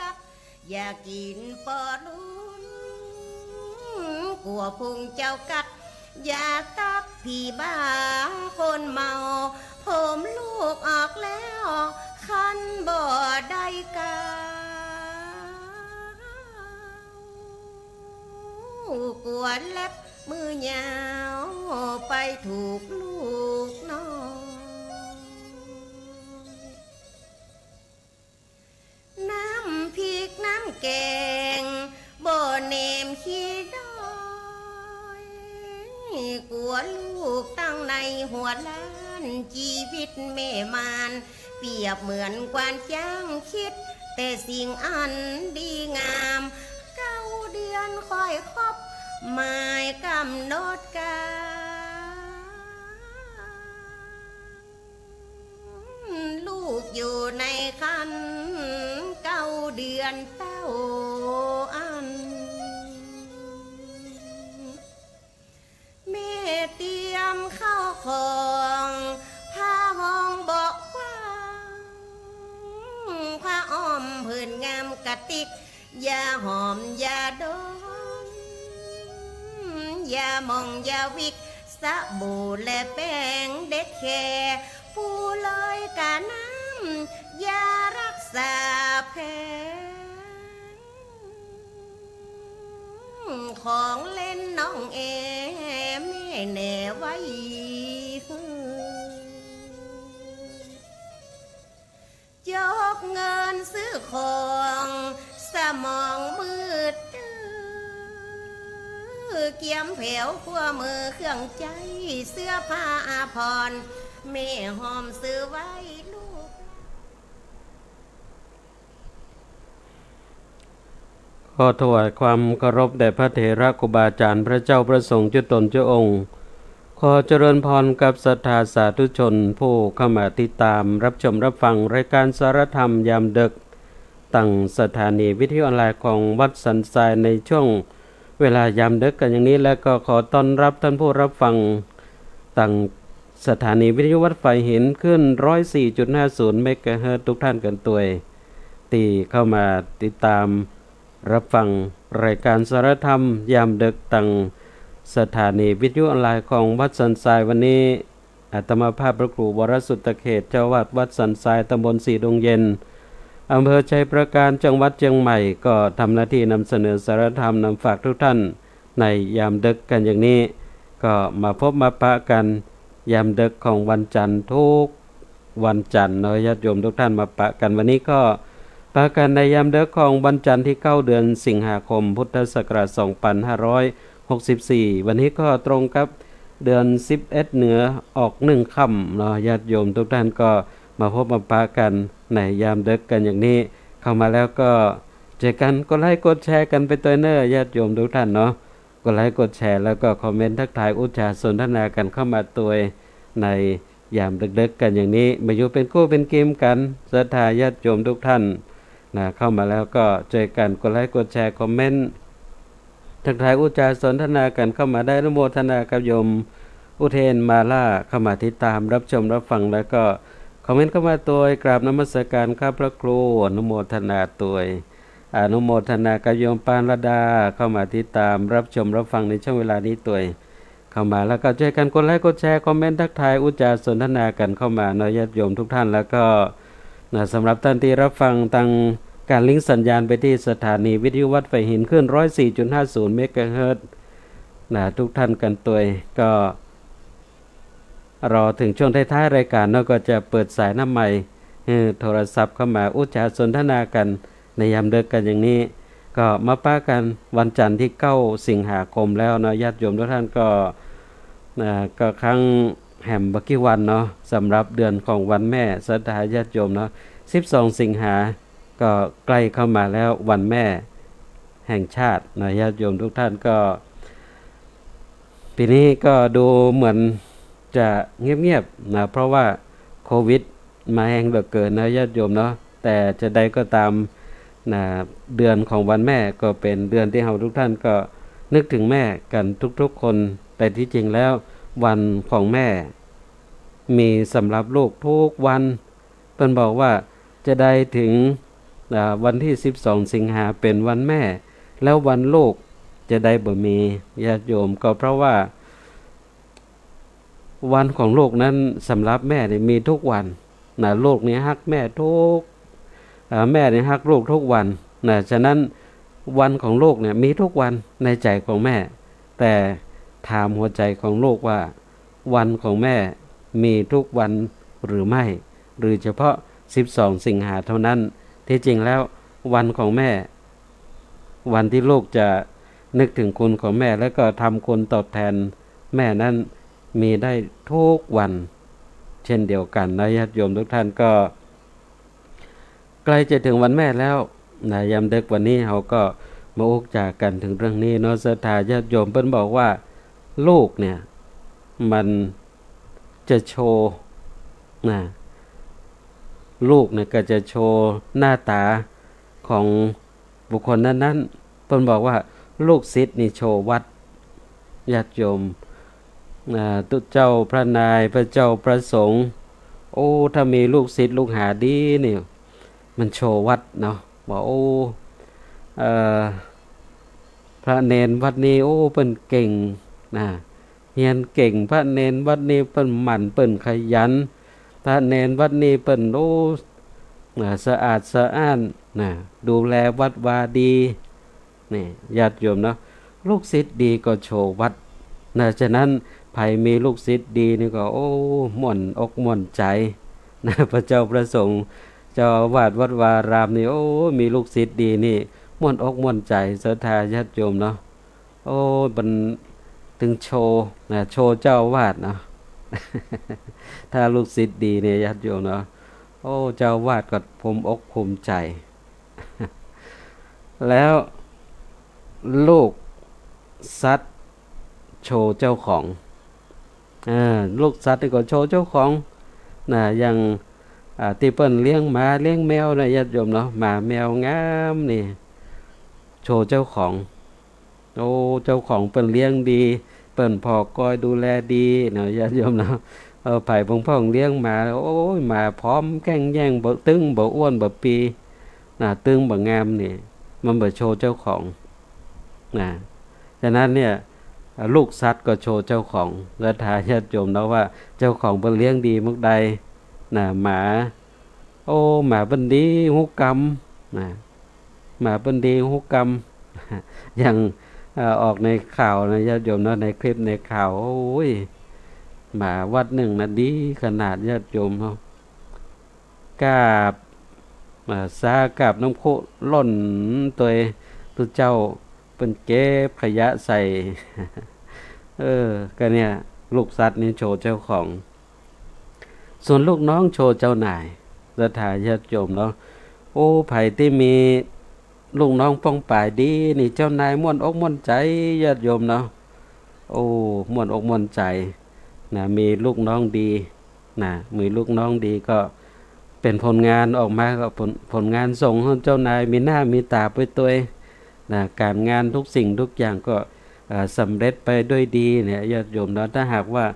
ลักอย่ากินปอลุ้นกลัวพุงเจ้ากัดอย่าตักพี่บ้าคนเมาผมลูกออกแล้วคันบ่ได้กากวดเล็บมือยาวไปถูกลูกน้องน้ำพริกน้ำแกงบ่เนมขี้ดอยกลัวลูกตั้งในหัวล้านชีวิตแม่มานเปรียบเหมือนกวานจ้างคิดแต่สิ่งอันดีงาม9 เดือนค่อยครบหมายกำหนดการลูกอยู่ในคัน9 เดือนเต้าอันแม่เตรียมข้าวของผ้าห้องบอกว่าผ้าอ้อมผืนงามกะติกยาหอมยาดมยามองยาวิกสบู่และแป้งเด็ดแค่ผู้เลยกะน้ำยารักษาแผลของเล่นน้องแแม่แน่ไว้ยกเงินซื้อของสมองมืดเกี่ยมแผ่วขั้วมือเครื่องใจเสื้อผ้าอาภรณ์แม่หอมซื้อไว้ลูกขอถวายความเคารพแด่พระเถระครูบาอาจารย์พระเจ้าประสงค์เจ้าตนเจ้าองค์ขอเจริญพรกับศรัทธาสาธุชนผู้เข้ามาติดตามรับชมรับฟังรายการสารธรรมยามดึกตั้งสถานีวิทยุออนไลน์ของวัดสันทรายในช่วงเวลายามดึกกันอย่างนี้และก็ขอต้อนรับท่านผู้รับฟังตั้งสถานีวิทยุวัดไฟหินขึ้น 104.50 เมกะเฮิรตซ์ทุกท่านกันตัวที่เข้ามาติดตามรับฟังรายการสารธรรมยามดึกตั้งสถานีวิทยุออนไลน์ของวัดสันทรายวันนี้อาตมาภาพพระครูวรสุตตเขตเจ้าวาดวัดสันทรายตำบลสีดงเย็นอำเภอชัยประการจังหวัดเชียงใหม่ก็ทำหน้าที่นำเสนอสารธรรมนำฝากทุกท่านในยามดึกกันอย่างนี้ก็มาพบมาปะกันยามดึกของวันจันทร์ทุกวันจันทร์เนาะญาติโยมทุกท่านมาปะกันวันนี้ก็ปะกันในยามดึกของวันจันทร์ที่9 เดือนสิงหาคมพุทธศักราช2564วันนี้ก็ตรงกับเดือน11เหนือออก1ค่ำเนาะญาติโยมทุกท่านก็มาพบมาปะกันในยามดึกกันอย่างนี้เข้ามาแล้วก็เจอกันกดไลค์กดแชร์กันไปตัวเนอญาติโยมทุกท่านเนาะกดไลค์กดแชร์แล้วก็คอมเมนต์ทักทายอุจาสนทนากันเข้ามาตัวในยามดึกๆกันอย่างนี้มาอยู่เป็นคู่เป็นเกมกันศรัทธาญาติโยมทุกท่านนะเข้ามาแล้วก็เจอกันกดไลค์กดแชร์คอมเมนต์ทักทายอุจาสนทนากันเข้ามาได้อนุโมทนากับโยมอุเทนมาล่าเข้ามาติดตามรับชมรับฟังแล้วก็คอมเมนต์เข้ามาตัวกราบนมัสการข้าพระครูอนุโมทนาตัวอนุโมทนากับโยมปานรดาเข้ามาติดตามรับชมรับฟังในช่วงเวลานี้ตัวเข้ามาแล้วก็ช่วยกันกดไลค์กดแชร์คอมเมนต์ทักทายอุจาสนทนากันเข้ามาเนาะญาติโยมทุกท่านแล้วก็สำหรับท่านที่รับฟังทางการลิงก์สัญญาณไปที่สถานีวิทยุวัดไฟหินขึ้น 104.50 เมกะเฮิรตซ์ทุกท่านกันตัวก็รอถึงช่วงท้ายๆรายการเราก็จะเปิดสายน้ำใหม่โทรศัพท์เข้ามาอุจจาสนทนากันในยามดึกกันอย่างนี้ก็มาป้ากันวันจันทร์ที่9 สิงหาคมแล้วเนาะญาติโยมทุกท่านก็ครั้งแห่มบักกี้วันเนาะสำหรับเดือนของวันแม่ศรัทธาญาติโยมเนาะ12 สิงหาก็ใกล้เข้ามาแล้ววันแม่แห่งชาติเนาะญาติโยมทุกท่านก็ปีนี้ก็ดูเหมือนจะเงียบๆนะเพราะว่าโควิดมาแห้งเหลือเกินนะญาติโยมเนาะแต่จะใดก็ตามนะเดือนของวันแม่ก็เป็นเดือนที่เราทุกท่านก็นึกถึงแม่กันทุกๆคนแต่ที่จริงแล้ววันของแม่มีสำหรับลูกทุกวันเพิ่นบอกว่าจะได้ถึง วันที่12สิงหาเป็นวันแม่แล้ววันลูกจะได้บ่มีญาติโยมก็เพราะว่าวันของลูกนั้นสำหรับแม่เนี่ยมีทุกวันนะลูกนี่ฮักแม่ทุกแม่นี่ฮักลูกทุกวันนะฉะนั้นวันของลูกเนี่ยมีทุกวันในใจของแม่แต่ถามหัวใจของลูกว่าวันของแม่มีทุกวันหรือไม่หรือเฉพาะ12สิงหาเท่านั้นที่จริงแล้ววันของแม่วันที่ลูกจะนึกถึงคุณของแม่แล้วก็ทำคุณตอบแทนแม่นั้นมีได้ทุกวันเช่นเดียวกันนะญาติโยมทุกท่านก็ใกล้จะถึงวันแม่แล้วนะยามดึกวันนี้เราก็มาอุกจากกันถึงเรื่องนี้เนาะศรัทธาญาติโยมเพิ่นบอกว่าลูกเนี่ยมันจะโชว์นะลูกเนี่ยก็จะโชว์หน้าตาของบุคคลนั้นๆเพิ่นบอกว่าลูกศิษย์นี่โชว์วัดญาติโยมตุเจ้าพระนายพระเจ้าพระสงฆ์โอ้ถ้ามีลูกศิษย์ลูกหาดีนี่มันโชว์วัดเนาะบอกโอ้พระเนนวัดนี้โอ้เปิ้นเก่งนะเรียนเก่งพระเนนวัดนี้เปิ้นหมั่นเปิ้นขยันพระเนนวัดนี้เปิ้นโอ้สะอาดสะอ้านนะดูแลวัดวาดีนี่ญาติโยมเนาะลูกศิษย์ดีก็โชว์วัดนะฉะนั้นใครมีลูกศิษย์ดีนี่ก็โอ้ม่วนอกม่วนใจนะพระเจ้าพระสงฆ์เจ้าอาวาสวัดวารามนี่โอ้มีลูกศิษย์ดีนี่ม่วนอกม่วนใจศรัทธาญาติโยมเนาะโอ้มันถึงโชว์นะโชว์เจ้าอาวาสเนาะ ถ้าลูกศิษย์ดีเนี่ยญาติโยมเนาะโอ้เจ้าอาวาสก็ภูมิอกภูมิใจ แล้วลูกสัตว์โชว์เจ้าของลูกสัตว์นี่ก็โชว์เจ้าของนะอย่างที่เปิ้นเลี้ยงหมาเลี้ยงแมวนะญาติโยมเนาะหมาแมวงามนี่โชว์เจ้าของโอ้เจ้าของเปิ้นเลี้ยงดีเปิ้นพอคอยดูแลดีเนาะญาติโยมเนาะไผบ่งพ่องเลี้ยงหมาโอ้ยหมาพร้อมแข้งแย่งบ่ตึงบ่อ้วนบ่ปีตึงบ่งามนี่มันบ่โชว์เจ้าของฉะนั้นเนี่ยลูกสัตว์ก็โชว์เจ้าของและทายาทโยมเนาะว่าเจ้าของเพิ่นเลี้ยงดีมุกใดหมาโอ้หมาเพิ่นดีฮู้กรรมหมาเพิ่นดีฮู้กรรม อย่างออกในข่าวนะญาติโยมเนาะในคลิปในข่าวโอ้ยหมาวัดหนึ่งนะดีขนาดญาติโยมเนาะกราบสากราบน้ำโคล่นตัวเจ้าเป็นเก็บขยะใส่ ก็เนี่ยลูกสัตว์นี่โชว์เจ้าของส่วนลูกน้องโชว์เจ้านายศรัทธาญาติโยมเนาะโอ้ไผที่มีลูกน้องป้องป่ายดีนี่เจ้านายม่วนอกม่วนใจญาติโยมเนาะโอ้ม่วนอกม่วนใจมีลูกน้องดีมีลูกน้องดีก็เป็นผลงานออกมาก็ผลงานส่งให้เจ้านายมีหน้ามีตาไปตัวการงานทุกสิ่งทุกอย่างก็สำเร็จไปด้วยดีเนี่ยญาติโยมเนาะถ้าหากว่า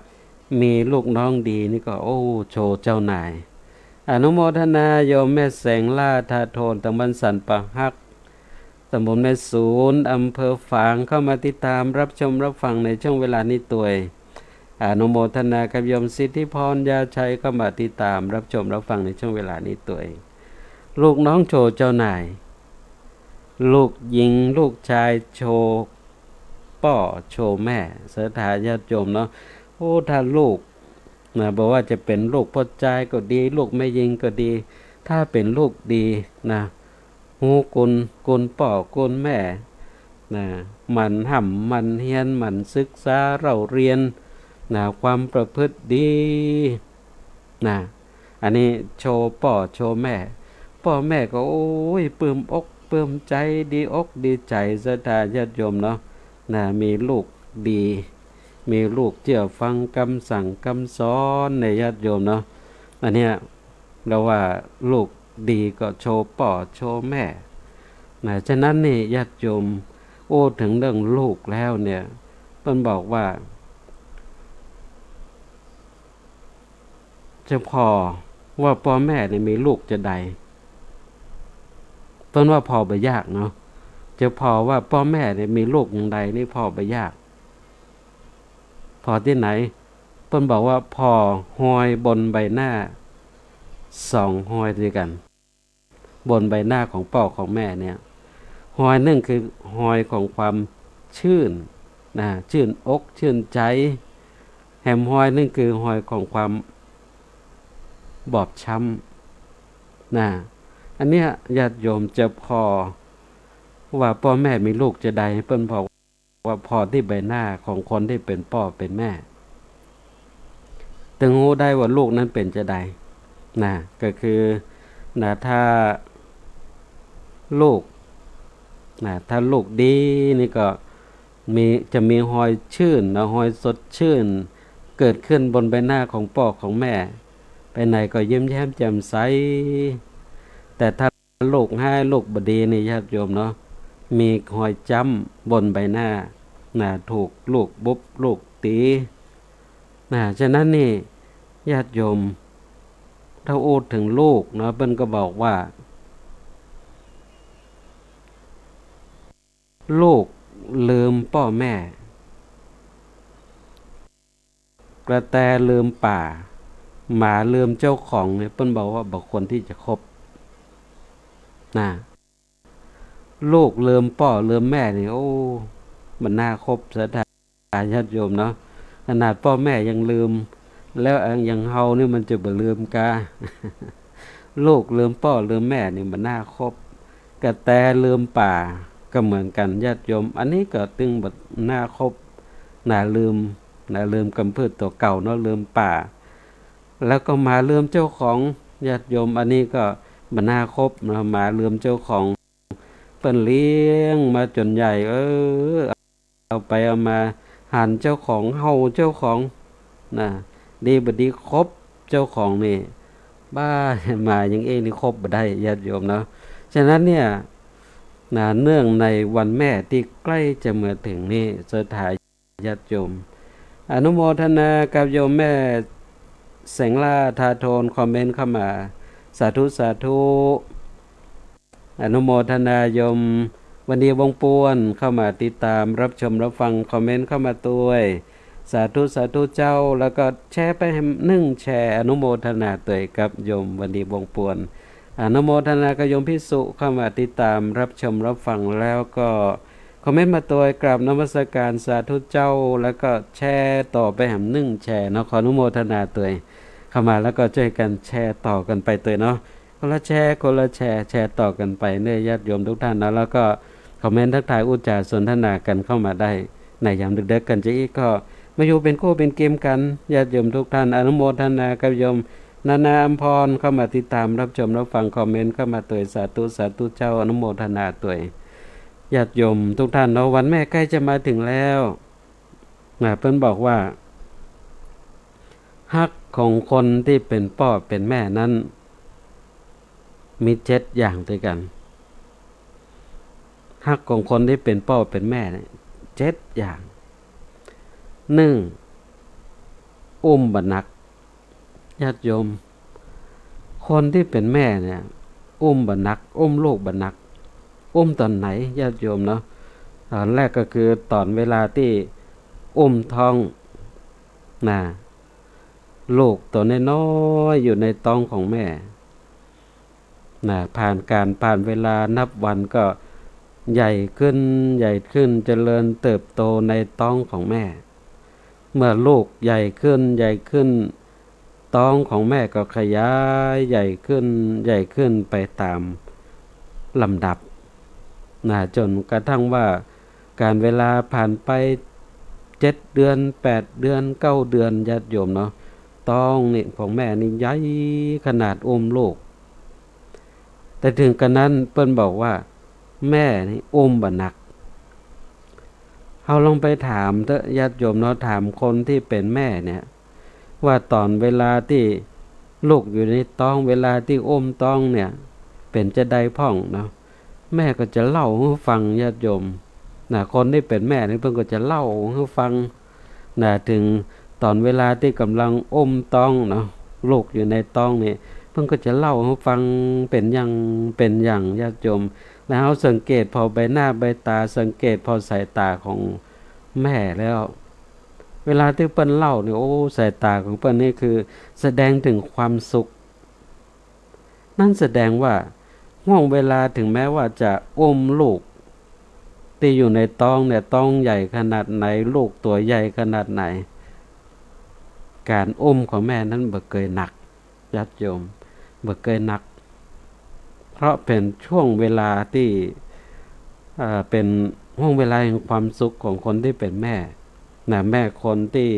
มีลูกน้องดีนี่ก็โอ้โชว์เจ้านายอนุโมทนาโยมแม่แสงล่าทาโทนตำบลสันปะฮักตำบลแม่ศูนย์อำเภอฝางเข้ามาติดตามรับชมรับฟังในช่วงเวลานี้ตัวอนุโมทนากับโยมสิทธิพรยาชัยเข้ามาติดตามรับชมรับฟังในช่วงเวลานี้ตัวลูกน้องโชว์เจ้านายลูกหญิงลูกชายโชว์พ่อโชว์แม่ศรัทธาญาติโยมเนาะโอ้ถ้าลูกบอกว่าจะเป็นลูกพ่อชายก็ดีลูกแม่หญิงก็ดีถ้าเป็นลูกดีฮู้กุลพ่อกุลแม่มันห่ำมันเฮียนมันศึกษาเราเรียนความประพฤติดีอันนี้โชว์พ่อโชว์แม่พ่อแม่ก็โอ้ยปลื้มอกปลื้มใจดีอกดีใจศรัทธาญาติโยมเนาะมีลูกดีมีลูกเชื่อฟังคำสั่งคำสอนในญาติโยมเนาะอันเนี้ยเราว่าลูกดีก็โชว์พ่อโชว์แม่ฉะนั้นนี่ญาติโยมโอ้ถึงเรื่องลูกแล้วเนี่ยเพิ่นบอกว่าจะพอว่าพ่อแม่เนี่ยมีลูกจะใด เพิ่นว่าพอบ่ยากเนาะจะพอว่าพ่อแม่เนี่ยมีลูกอย่างใดนี่พอบ่ยากพอที่ไหนเพิ่นบอกว่าพอหอยบนใบหน้า2หอยด้วยกันบนใบหน้าของพ่อของแม่เนี่ยหอยนึงคือหอยของความชื่นนะชื่นอกชื่นใจแหมหอยนึงคือหอยของความบอบช้ำนะอันเนี้ยญาติโยมจะพอว่าพ่อแม่มีลูกจะใดเพิ่นบอกว่าพอที่ใบหน้าของคนที่เป็นพ่อเป็นแม่ถึงรู้ได้ว่าลูกนั้นเป็นจะใดนะก็คือนะถ้าลูกนะถ้าลูกดีนี่ก็จะมีรอยชื่นนะรอยสดชื่นเกิดขึ้นบนใบหน้าของพ่อของแม่ไปไหนก็ยิ้มแย้มแจ่มใสแต่ถ้าลูกให้ลูกบดีนี่ญาติโยมเนาะมีรอยจ้ำบนใบหน้านะถูกลูกบุบลูกตีนะฉะนั้นนี่ญาติโยมถ้าพูดถึงลูกเนาะเพิ่นก็บอกว่าลูกลืมพ่อแม่กระแตลืมป่าหมาลืมเจ้าของเนี่ยเพิ่นบอกว่าบุคคลที่จะคบนะลูกลืมพ่อลืมแม่นี่โอ้มันน่าคบซะได้ญาติโยมเนาะขนาดพ่อแม่ยังลืมแล้วอย่างเฮานี่มันจะบ่ลืมกา ลูกลืมพ่อลืมแม่นี่มันน่าคบกระแตลืมป่าก็เหมือนกันญาติโยมอันนี้ก็ตึงบ่น่าคบน่าลืมกำพืชตัวเก่าเนาะลืมป่าแล้วก็มาลืมเจ้าของญาติโยมอันนี้ก็บ่น่าคบนะมาลืมเจ้าของเปิ้นเลี้ยงมาจนใหญ่เอาไปเอามาหันเจ้าของเฮาเจ้าของนะดีบ่ดีคบเจ้าของนี่บ้ามาอย่างเองนี่คบบ่ได้ญาติโยมเนาะฉะนั้นเนี่ยเนื่องในวันแม่ที่ใกล้จะมาถึงนี่สถาญาติโยมอนุโมทนากับโยมแม่แสงล่าทาโทนคอมเมนต์เข้ามาสาธุสาธุอนุโมทนาโยมวันดีวงป่วนเข้ามาติดตามรับชมรับฟังคอมเมนต์เข้ามาด้วยสาธุสาธุเจ้าแล้วก็แชร์ไปให้1แชร์อนุโมทนาตัวกับโยมวันดีวงป่วนอนุโมทนากับโยมพิสุเข้ามาติดตามรับชมรับฟังแล้วก็คอมเมนต์มาตัวกราบนมัสการสาธุเจ้าแล้วก็แชร์ต่อไปให้1แชร์เนาะขออนุโมทนาตัวเข้ามาแล้วก็ช่วยกันแชร์ต่อกันไปตัวเนาะคนละแชร์ต่อกันไปเนี่ยญาติโยมทุกท่านนะแล้วก็คอมเมนต์ทักทายอุจจาสนทนากันเข้ามาได้ในยามดึกๆกันจะอีกก็มาอยู่เป็นคู่เป็นเกมกันญาติโยมทุกท่านอนุโมทนากับโยมนานาอัมพรเข้ามาติดตามรับชมรับฟังคอมเมนต์เข้ามาตัวสาธุสาธุเจ้าอนุโมทนาตัวญาติโยมทุกท่านเนาะวันแม่ใกล้จะมาถึงแล้วเพิ่นบอกว่าฮักของคนที่เป็นพ่อเป็นแม่นั้นมี7อย่างด้วยกันฮักของคนที่เป็นพ่อเป็นแม่เนี่ย7อย่าง1อุ้มบ่หนักญาติโยมคนที่เป็นแม่เนี่ยอุ้มบ่หนักอุ้มลูกบ่หนักอุ้มตอนไหนญาติโยมเนาะตอนแรกก็คือตอนเวลาที่อุ้มท้องลูกตัวน้อยๆอยู่ในท้องของแม่ผ่านเวลานับวันก็ใหญ่ขึ้นเจริญเติบโตในท้องของแม่เมื่อลูกใหญ่ขึ้นท้องของแม่ก็ขยายใหญ่ขึ้นไปตามลำดับจนกระทั่งว่าการเวลาผ่านไป7 เดือน8 เดือน9 เดือนญาติโยมเนาะท้องนี่ของแม่นี่ใหญ่ขนาดอุ้มลูกแต่ถึงกันนั้นเปิ้นบอกว่าแม่นี่อุ้มบ่หนักเฮาลองไปถามเถอะญาติโยมเนาะถามคนที่เป็นแม่เนี่ยว่าตอนเวลาที่ลูกอยู่ในท้องเวลาที่อุ้มท้องเนี่ยเป็นจะได้พ่องเนาะแม่ก็จะเล่าให้ฟังญาติโยมคนที่เป็นแม่นี่เพิ่นก็จะเล่าให้ฟังถึงตอนเวลาที่กำลังอุ้มท้องเนาะลูกอยู่ในท้องนี่เพิ่น พิ่นก็จะเล่าให้ฟังเป็นอย่างญาติโยมแล้วสังเกตพอใบหน้าใบตาสังเกตพอสายตาของแม่แล้วเวลาที่เปิ้นเล่าเนี่ยโอ้สายตาของเปิ้นนี่คือแสดงถึงความสุขนั่นแสดงว่าห่วงเวลาถึงแม้ว่าจะอุ้มลูกที่อยู่ในท้องเนี่ยท้องใหญ่ขนาดไหนลูกตัวใหญ่ขนาดไหนการอุ้มของแม่นั้นบ่เคยหนักญาติโยมบ่เคยหนักเพราะเป็นช่วงเวลาที่เป็นห่วงเวลาแห่งความสุขของคนที่เป็นแม่นะแม่คนที่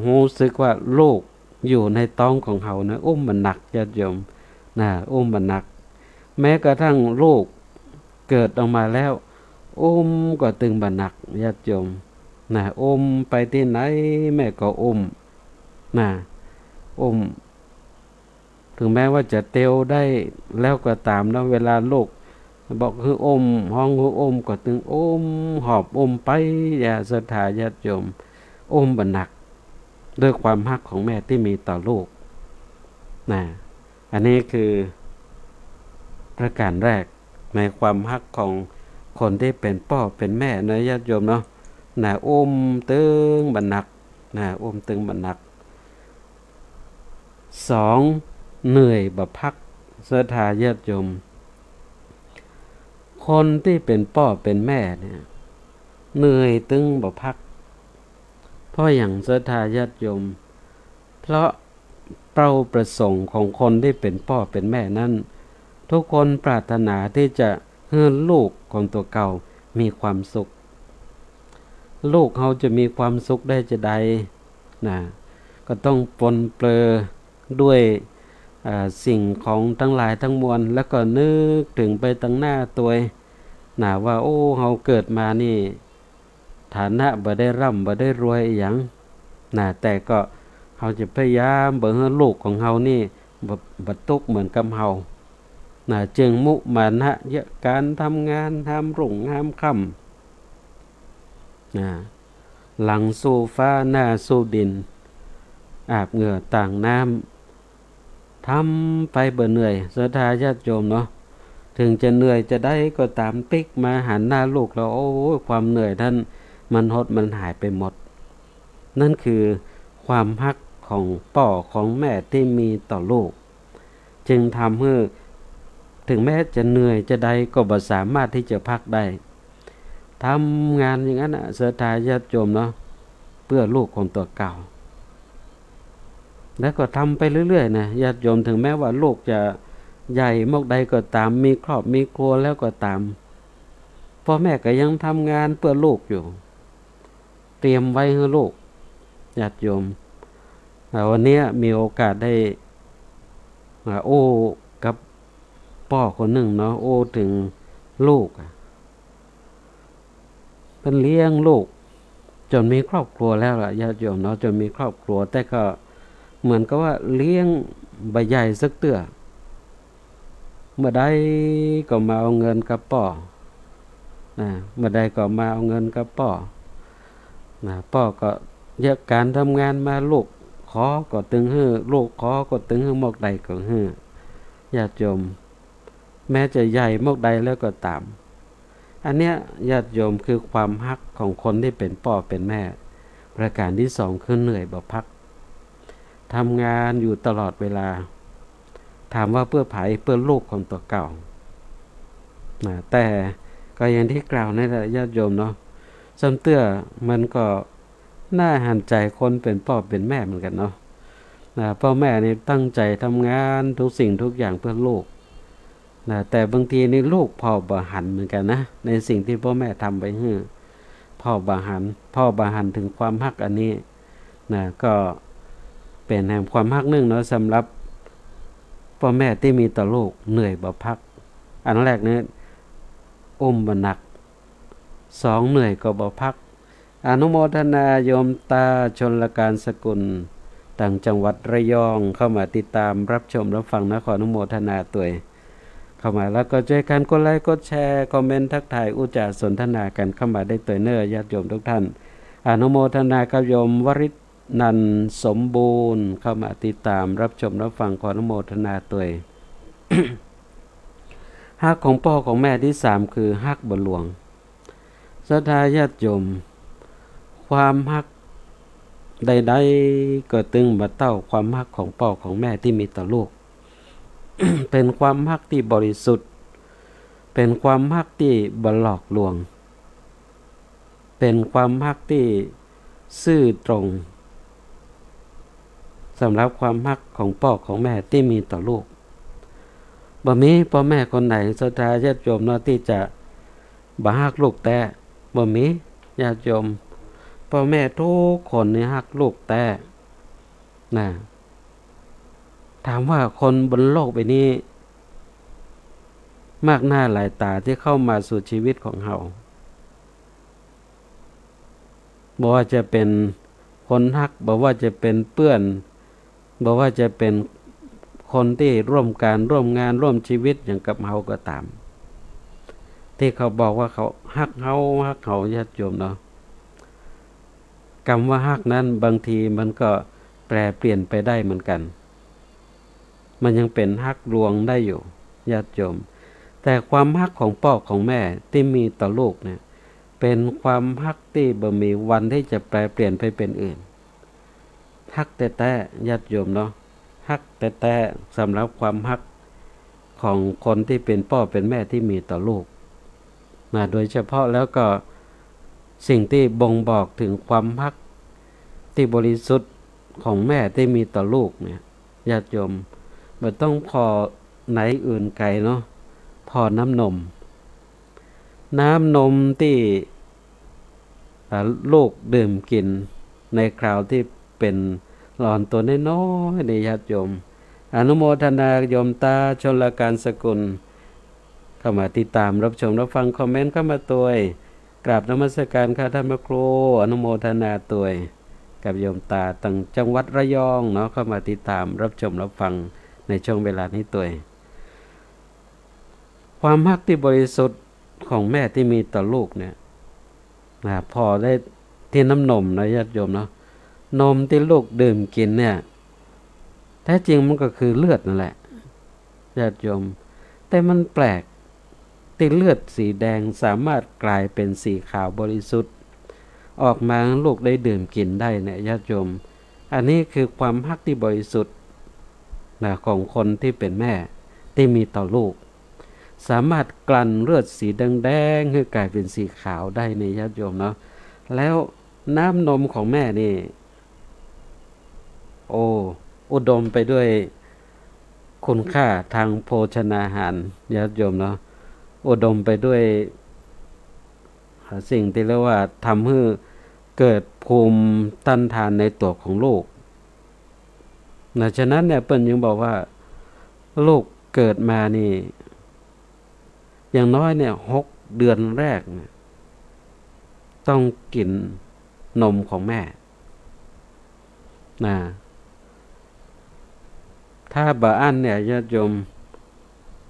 รู้สึกว่าลูกอยู่ในท้องของเขานะอุ้มมันหนักญาติโยมนะอุ้มมันหนักแม้กระทั่งลูกเกิดออกมาแล้วอุ้มก็ตึงมันหนักญาติโยมนะอุ้มไปที่ไหนแม่ก็อุ้มนะอุ้มถึงแม้ว่าจะเตียวได้แล้วก็ตามนะเวลาลูกบอกคืออมห้องคืออมก็ตึงอมหอบอมไปอย่าศรัทธาญาติโยมอมบันหนักด้วยความฮักของแม่ที่มีต่อลูกนะอันนี้คือประการแรกในความฮักของคนที่เป็นพ่อเป็นแม่นะญาติโยมเนาะนะอมตึงบันหนักนะอมตึงบันหนักสองเหนื่อยบ่พักศรัทธาญาติโยมคนที่เป็นพ่อเป็นแม่เนี่ยเหนื่อยตึงบ่พักเพราะอย่างศรัทธาญาติโยมเพราะเป้าประสงค์ของคนที่เป็นพ่อเป็นแม่นั้นทุกคนปรารถนาที่จะให้ลูกของตัวเก่ามีความสุขลูกเขาจะมีความสุขได้จะใดนะก็ต้องปนเปื้อด้วยสิ่งของทั้งหลายทั้งมวลแล้วก็นึกถึงไปตั้งหน้าตัวนะว่าโอ้เขาเกิดมานี่ฐานะบ่ได้ร่ำบ่ได้รวยอย่างนะแต่ก็เขาจะพยายามเบิ่งให้ลูกของเขานี่บ่ตกเหมือนกับเขานะจึงมุมานะเยอะการทำงานทำรุ่งห้ามค่ำนะหลังสู่ฟ้าหน้าสู่ดินอาบเหงื่อต่างน้ำทำไปเบื่อเหนื่อยศรัทธาญาติโยมเนาะถึงจะเหนื่อยจะได้ก็ตามปิ๊กมาหันหน้าลูกเราโอ้ความเหนื่อยท่านมันหดมันหายไปหมดนั่นคือความฮักของพ่อของแม่ที่มีต่อลูกจึงทำให้ถึงแม้จะเหนื่อยจะได้ก็บ่สามารถที่จะพักได้ทำงานอย่างนั้นศรัทธาญาติโยมเนาะเพื่อลูกของตัวเก่าแล้วก็ทำไปเรื่อยๆนะญาติโยมถึงแม้ว่าลูกจะใหญ่มากใดก็ตามมีครอบมีครัวแล้วก็ตามพ่อแม่ก็ยังทำงานเพื่อลูกอยู่เตรียมไว้ให้ลูกญาติโยมวันนี้มีโอกาสได้โอ้กับพ่อคนหนึ่งเนาะโอ้ถึงลูกเป็นเลี้ยงลูกจนมีครอบครัวแล้วล่ะญาติโยมเนาะจนมีครอบครัวแต่ก็เหมือนกับว่าเลี้ยงใบใหญ่สักเตื้อเมื่อใดก็มาเอาเงินกับพ่อเมื่อใดก็มาเอาเงินกับพ่อพ่อก็แยกการทำงานมาลูกขอก็ตึงฮื้อลูกขอก็ตึงฮื้อหมอกใดก็ฮื้อญาติโยมแม้จะใหญ่หมอกใดแล้วก็ตามอันเนี้ยญาติโยมคือความฮักของคนที่เป็นพ่อเป็นแม่ประการที่สองคือเหนื่อยบ่พักทำงานอยู่ตลอดเวลาถามว่าเพื่อไผเพื่อลูกของตัวเก่าแต่ก็อย่างที่กล่าวนั่นแหละญาติโยมเนาะซ้ำเตื้อมันก็น่าหันใจคนเป็นพ่อเป็นแม่เหมือนกันเนาะพ่อแม่นี่ตั้งใจทำงานทุกสิ่งทุกอย่างเพื่อลูกแต่บางทีนี่ลูกพ่อบ่หันเหมือนกันนะในสิ่งที่พ่อแม่ทำไปให้พ่อบ่หันถึงความฮักอันนี้ก็เป็นแห่งความฮักนึงเนาะสำหรับพ่อแม่ที่มีต่อลูกเหนื่อยบ่พักอันแรกเนี่ยอุ้มบ่หนักสองเหนื่อยก็บ่พักอนุโมทนาโยมตาชลการสกุลต่างจังหวัดระยองเข้ามาติดตามรับชมรับฟังนะขออนุโมทนาตัวเข้ามาแล้วก็ช่วยกันกดไลค์กดแชร์คอมเมนต์ทักทายอุจจาสนทนากันเข้ามาได้ตัวเนอญาติโยมทุกท่านอนุโมทนากับโยมวริศ นันสมบูรณ์เข้ามาติดตามรับชมรับฟังขออนุโมทนาตัว ฮักของพ่อของแม่ที่สามคือฮักบหลวงศรัทธาญาติโยมความฮักใดๆก็ตึงมาเต้าความฮักของพ่อของแม่ที่มีต่อลูก เป็นความฮักที่บริสุทธิ์เป็นความฮักที่บ่หลอกลวงเป็นความฮักที่ซื่อตรงสำหรับความฮักของพ่อของแม่ที่มีต่อลูกบ่มีพ่อแม่คนไหนศรัทธาญาติโยมเนาะที่จะบ่ฮักลูกแต่บ่มีญาติโยมพ่อแม่ทุกคนนี่ฮักลูกแต่นะถามว่าคนบนโลกใบนี้มากหน้าหลายตาที่เข้ามาสู่ชีวิตของเราบ่ว่าจะเป็นคนฮักบ่ว่าจะเป็นเพื่อนบ่ว่าจะเป็นคนที่ร่วมการร่วมงานร่วมชีวิตอย่างกับเราก็ตามที่เขาบอกว่าเขาฮักเขาญาติโยมเนาะคำว่าฮักนั้นบางทีมันก็แปรเปลี่ยนไปได้เหมือนกันมันยังเป็นฮักลวงได้อยู่ญาติโยมแต่ความฮักของพ่อของแม่ที่มีต่อลูกเนี่ยเป็นความฮักที่บ่มีวันที่จะแปรเปลี่ยนไปเป็นอื่นฮักแต่ญาติโยมเนาะฮักแต่สำหรับความฮักของคนที่เป็นพ่อเป็นแม่ที่มีต่อลูกนะโดยเฉพาะแล้วก็สิ่งที่บ่งบอกถึงความฮักที่บริสุทธิ์ของแม่ที่มีต่อลูกเนี่ยญาติโยมบ่ต้องพอไหนอื่นไกลเนาะพอน้ำนมที่ลูกดื่มกินในคราวที่เป็นหลอนตัวน้อยๆในญาติโยมอนุโมทนาโยมตาชลการสกุลเข้ามาติดตามรับชมรับฟังคอมเมนต์เข้ามาตัวกราบนมัสการค่ะท่านพระครูอนุโมทนาตัวกับโยมตาตั้งจังหวัดระยองเนาะเข้ามาติดตามรับชมรับฟังในช่วงเวลานี้ตัวความฮักที่บริสุทธิ์ของแม่ที่มีต่อลูกเนี่ยพอได้ที่น้ำนมนะญาติโยมเนาะนมที่ลูกดื่มกินเนี่ยแท้จริงมันก็คือเลือดนั่นแหละญาติโยมแต่มันแปลกที่เลือดสีแดงสามารถกลายเป็นสีขาวบริสุทธิ์ออกมาลูกได้ดื่มกินได้เนี่ยญาติโยมอันนี้คือความฮักที่บริสุทธิ์ของคนที่เป็นแม่ที่มีต่อลูกสามารถกลั่นเลือดสีแดงๆให้กลายเป็นสีขาวได้ในญาติโยมเนาะแล้วน้ำนมของแม่นี่อุดมไปด้วยคุณค่าทางโภชนาหารญาติโยมเนาะอุดมไปด้วยสิ่งที่เรียกว่าทำให้เกิดภูมิต้านทานในตัวของลูกฉะนั้นเนี่ยเปิ้ลยังบอกว่าลูกเกิดมานี่อย่างน้อยเนี่ย6 เดือนแรกต้องกินนมของแม่ถ้าบ่อั้นเนี่ยญาติโยม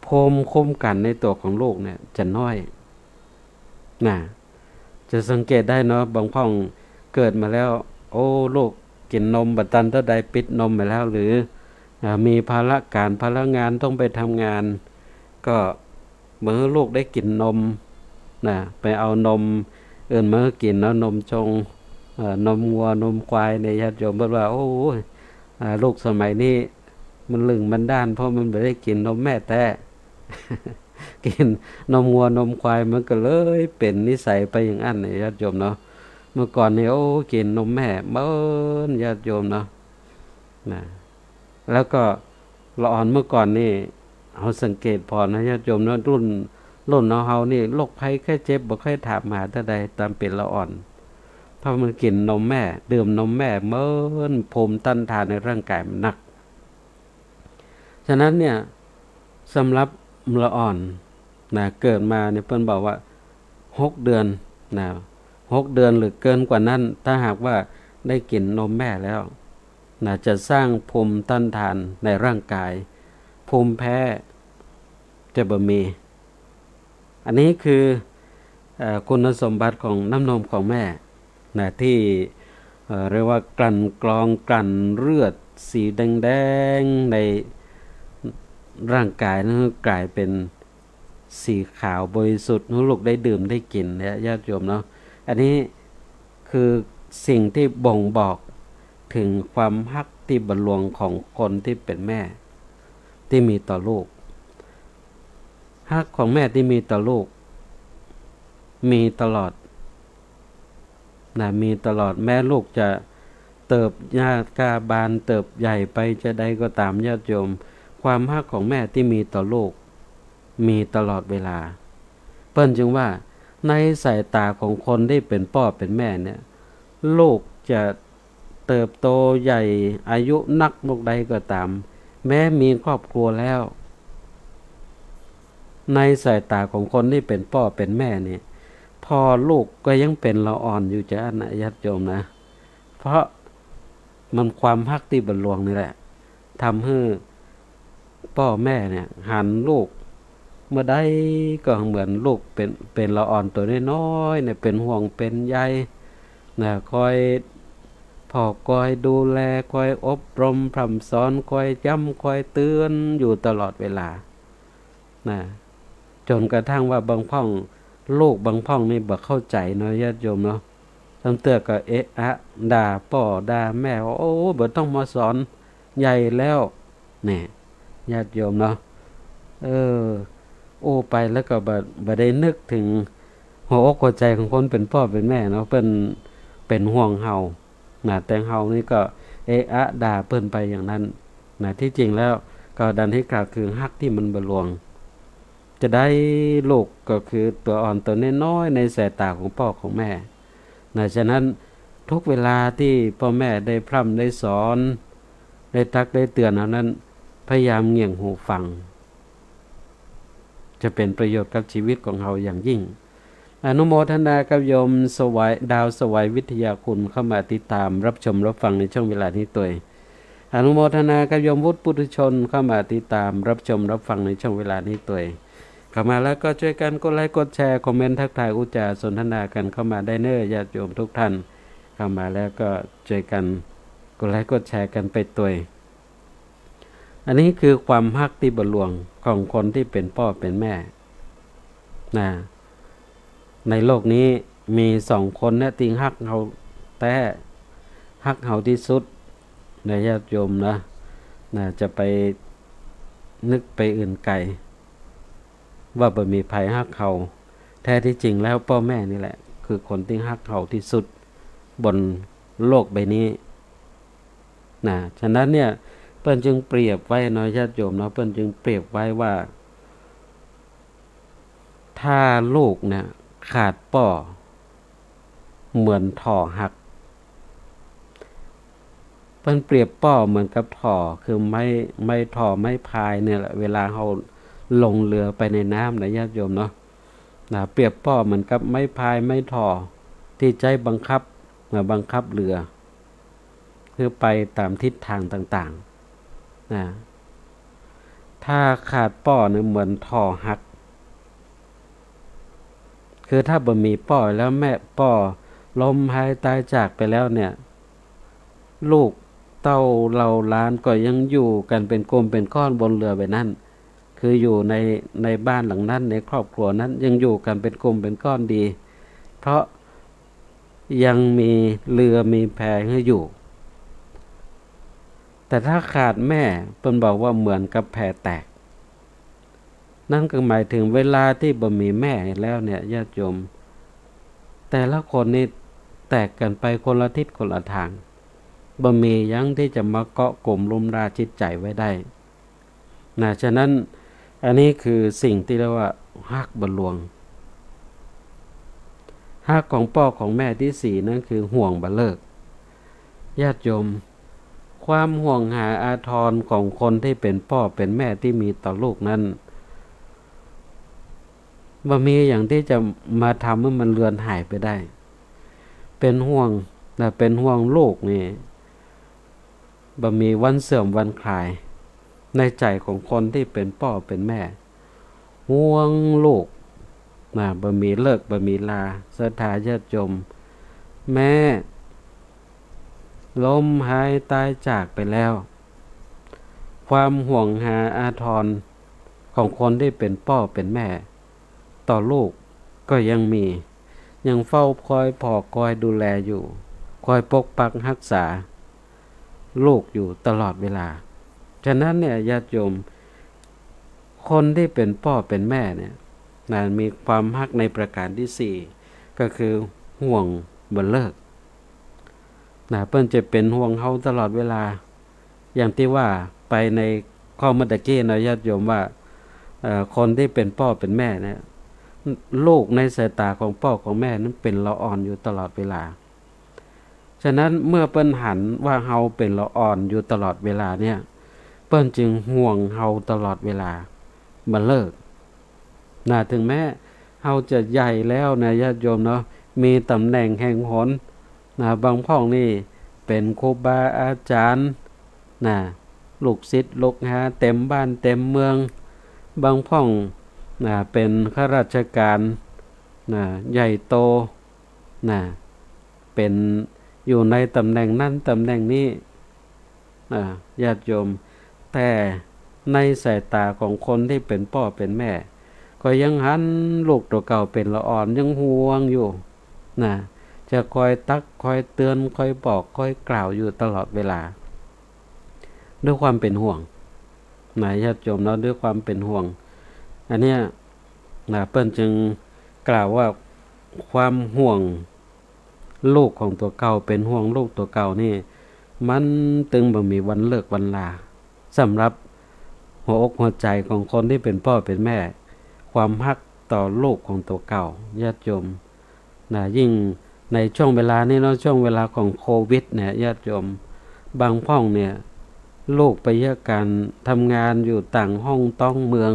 ภูมิคุ้มกันในตัวของลูกเนี่ยจะน้อยจะสังเกตได้เนาะบางพ่องเกิดมาแล้วลูกกินนมบัดตันเท่าใดปิดนมไปแล้วหรือมีภาระงานต้องไปทำงานก็เมื่อลูกได้กินนมไปเอานมอื่นมากินเนาะนมชงนมวัวนมควายในญาติโยมบอกว่าลูกสมัยนี้มันลึงมันด้านเพราะมันไม่ได้กินนมแม่แต่ กินนมวัวนมควายมันก็เลยเป็นนิสัยไปอย่างนั้นในญาติโยมเนาะเมื่อก่อนนี่กินนมแม่เบิ้ลญาติโยมเนาะแล้วก็ละอ่อนเมื่อก่อนนี่เอาสังเกตพอนะญาติโยมเนาะรุ่นเฮานี่โรคภัยแค่เจ็บบ่ค่อยถามหาเท่าใดตามเป็นละอ่อนเพราะมันกินนมแม่ดื่มนมแม่เบิ้ลภูมิต้านทานในร่างกายมันหนักฉะนั้นเนี่ยสำหรับละอ่อนเกิดมาเนี่ยเพิ่นบอกว่า6 เดือน6 เดือนหรือเกินกว่านั้นถ้าหากว่าได้กินนมแม่แล้วจะสร้างภูมิต้านทานในร่างกายภูมิแพ้จะบ่มีอันนี้คือคุณสมบัติของน้ำนมของแม่ที่ เรียกว่ากลั่นกรองกลั่นเลือดสีแดงๆในร่างกายนั้นกลายเป็นสีขาวบริสุทธิ์ลูกได้ดื่มได้กินเนี่ยญาติโยมเนาะอันนี้คือสิ่งที่บ่งบอกถึงความฮักที่บรรลวงของคนที่เป็นแม่ที่มีต่อลูกฮักของแม่ที่มีต่อลูกมีตลอดนะมีตลอดแม้ลูกจะเติบยากาบานเติบใหญ่ไปจะใดก็ตามญาติโยมความฮักของแม่ที่มีต่อลูกมีตลอดเวลาเปิ้นจึงว่าในสายตาของคนที่เป็นพ่อเป็นแม่เนี่ยลูกจะเติบโตใหญ่อายุนักลูกใดก็ตามแม้มีครอบครัวแล้วในสายตาของคนที่เป็นพ่อเป็นแม่เนี่ยพอลูกก็ยังเป็นละอ่อนอยู่จ้ะนะญาติโยมนะเพราะมันความฮักที่บรรลวงนี่แหละทำให้พ่อแม่เนี่ยหันลูกเมื่อใดก็เหมือนลูกเป็นละอ่อนตัวน้อยๆเนี่ยเป็นห่วงเป็นใยนะคอยพ่อคอยดูแลคอยอบรมพร่ำสอนคอยย้ำคอยเตือนอยู่ตลอดเวลานะจนกระทั่งว่าบางพ่องลูกบางพ่องนี่บ่เข้าใจเนาะญาติโยมเนาะตั้งแต่ก็เอะอะด่าพ่อด่าแม่ว่าโอ้บ่ต้องมาสอนใหญ่แล้วนี่ญาติโยมเนาะโอ้ไปแล้วก็บ่ได้นึกถึงหัวอกหัวใจของคนเป็นพ่อเป็นแม่เนาะเป็นห่วงเฮานะแต่เฮานี่ก็เอะอะด่าเปิ้นไปอย่างนั้นนะที่จริงแล้วก็ดันให้กล่าวคือฮักที่มันบรรลวงจะได้ลูกก็คือตัวอ่อนตัวน้อยๆในสายตาของพ่อของแม่นะฉะนั้นทุกเวลาที่พ่อแม่ได้พร่ำได้สอนได้ตักได้เตือนเอานั้นพยายามเงี่ยงหูฟังจะเป็นประโยชน์กับชีวิตของเราอย่างยิ่งอนุโมทนากับโยมสวัยดาวสวัยวิทยาคุณเข้ามาติดตามรับชมรับฟังในช่วงเวลานี้ตัวอนุโมทนากับโยมวุฒิปุถุชนเข้ามาติดตามรับชมรับฟังในช่วงเวลานี้ตัวเข้ามาแล้วก็ช่วยกันกดไลค์กดแชร์คอมเมนต์ทักทายอุจจาสนทนากันเข้ามาได้เน้อญาติโยมทุกท่านเข้ามาแล้วก็ช่วยกันกดไลค์กดแชร์กันไปตัวอันนี้คือความฮักที่บรรลวงของคนที่เป็นพ่อเป็นแม่นะในโลกนี้มี2 คนเนี่ยที่ฮักเฮาแต่ฮักเฮาที่สุดในญาติโยมนะจะไปนึกไปอื่นไกลว่าบ่มีภัยฮักเฮาแท้ที่จริงแล้วพ่อแม่นี่แหละคือคนที่ฮักเฮาที่สุดบนโลกใบนี้ฉะนั้นเนี่ยเปิ้นจึงเปรียบไว้เนาะญาติโยมเนาะเปิ้นจึงเปรียบไว้ว่าถ้าลูกเนี่ยขาดพ่อเหมือนถ่อหักเปิ้นเปรียบพ่อเหมือนกับถ่อคือไม่ถ่อไม่พายเนี่ยแหละเวลาเฮาลงเรือไปในน้ำนะญาติโยมเนาะเปรียบพ่อเหมือนกับไม่พายไม่ถ่อที่ใจบังคับเรือคือไปตามทิศทางต่างๆถ้าขาดพ่อเนี่ยเหมือนถ่อหักคือถ้าบ่มีพ่อแล้วแม่พ่อล้มหายตายจากไปแล้วเนี่ยลูกเต้าเหล่าล้านก็ยังอยู่กันเป็นกลมเป็นก้อนบนเรือไปนั่นคืออยู่ในบ้านหลังนั้นในครอบครัวนั้นยังอยู่กันเป็นกลมเป็นก้อนดีเพราะยังมีเรือมีแพให้อยู่แต่ถ้าขาดแม่เพิ่นบอกว่าเหมือนกับแพแตกนั่นก็หมายถึงเวลาที่บ่มีแม่แล้วเนี่ยญาติโยมแต่ละคนนี่แตกกันไปคนละทิศคนละทางบ่มียังที่จะมาเกาะกลุ่มรุมราจิตใจไว้ได้ฉะนั้นอันนี้คือสิ่งที่เรียกว่าฮักบรรลวงฮักของพ่อของแม่ที่4นั่นคือห่วงบ่เลิกญาติโยมความห่วงหาอาทรของคนที่เป็นพ่อเป็นแม่ที่มีต่อลูกนั้นบ่มีอย่างที่จะมาทำให้มันเลือนหายไปได้เป็นห่วงแต่เป็นห่วงลูกนี่บ่มีวันเสื่อมวันคลายในใจของคนที่เป็นพ่อเป็นแม่ห่วงลูกบ่มีเลิกบ่มีลาศรัทธาญาติโยมแม่ ล้มหายตายจากไปแล้ว ความห่วงหาอาทรของคนที่เป็นพ่อเป็นแม่ต่อลูกก็ยังมียังเฝ้าคอยพอคอยดูแลอยู่คอยปกปักรักษาลูกอยู่ตลอดเวลาฉะนั้นเนี่ยญาติโยมคนที่เป็นพ่อเป็นแม่เนี่ยมีความรักในประการที่สี่ก็คือห่วงบ่เลิกเพิ่นจะเป็นห่วงเฮาตลอดเวลาอย่างที่ว่าไปในข้อเมื่อตะกี้นะญาติโยมว่าคนที่เป็นพ่อเป็นแม่เนี่ยลูกในสายตาของพ่อของแม่นั้นเป็นละอ่อนอยู่ตลอดเวลาฉะนั้นเมื่อเปิ้นหันว่าเฮาเป็นละอ่อนอยู่ตลอดเวลาเนี่ยเปิ้นจึงห่วงเฮาตลอดเวลาบ่เลิกถึงแม้เฮาจะใหญ่แล้วนะญาติโยมเนาะมีตำแหน่งแห่งหนบางพ่องนี่เป็นครูบาอาจารย์ลูกศิษย์ลูกหาเต็มบ้านเต็มเมืองบางพ่องเป็นข้าราชการใหญ่โตเป็นอยู่ในตำแหน่งนั้นตำแหน่งนี้ญาติโยมแต่ในสายตาของคนที่เป็นพ่อเป็นแม่ก็ยังหันลูกตัวเก่าเป็นละอ่อนยังห่วงอยู่จะคอยตักคอยเตือนคอยบอกคอยกล่าวอยู่ตลอดเวลาด้วยความเป็นห่วงญาติโยมเนาะด้วยความเป็นห่วงอันเนี้ยเปิ้นจึงกล่าวว่าความห่วงลูกของตัวเก่าเป็นห่วงลูกตัวเก่านี่มันตึงบ่มีวันเลิกวันลาสำหรับหัวอกหัวใจของคนที่เป็นพ่อเป็นแม่ความรักต่อลูกของตัวเก่าญาติโยมยิ่งในช่วงเวลานี้เนาะช่วงเวลาของโควิดเนี่ยญาติโยมบางพ่องเนี่ยลูกไปแยกกันทำงานอยู่ต่างห้องต้องเมือง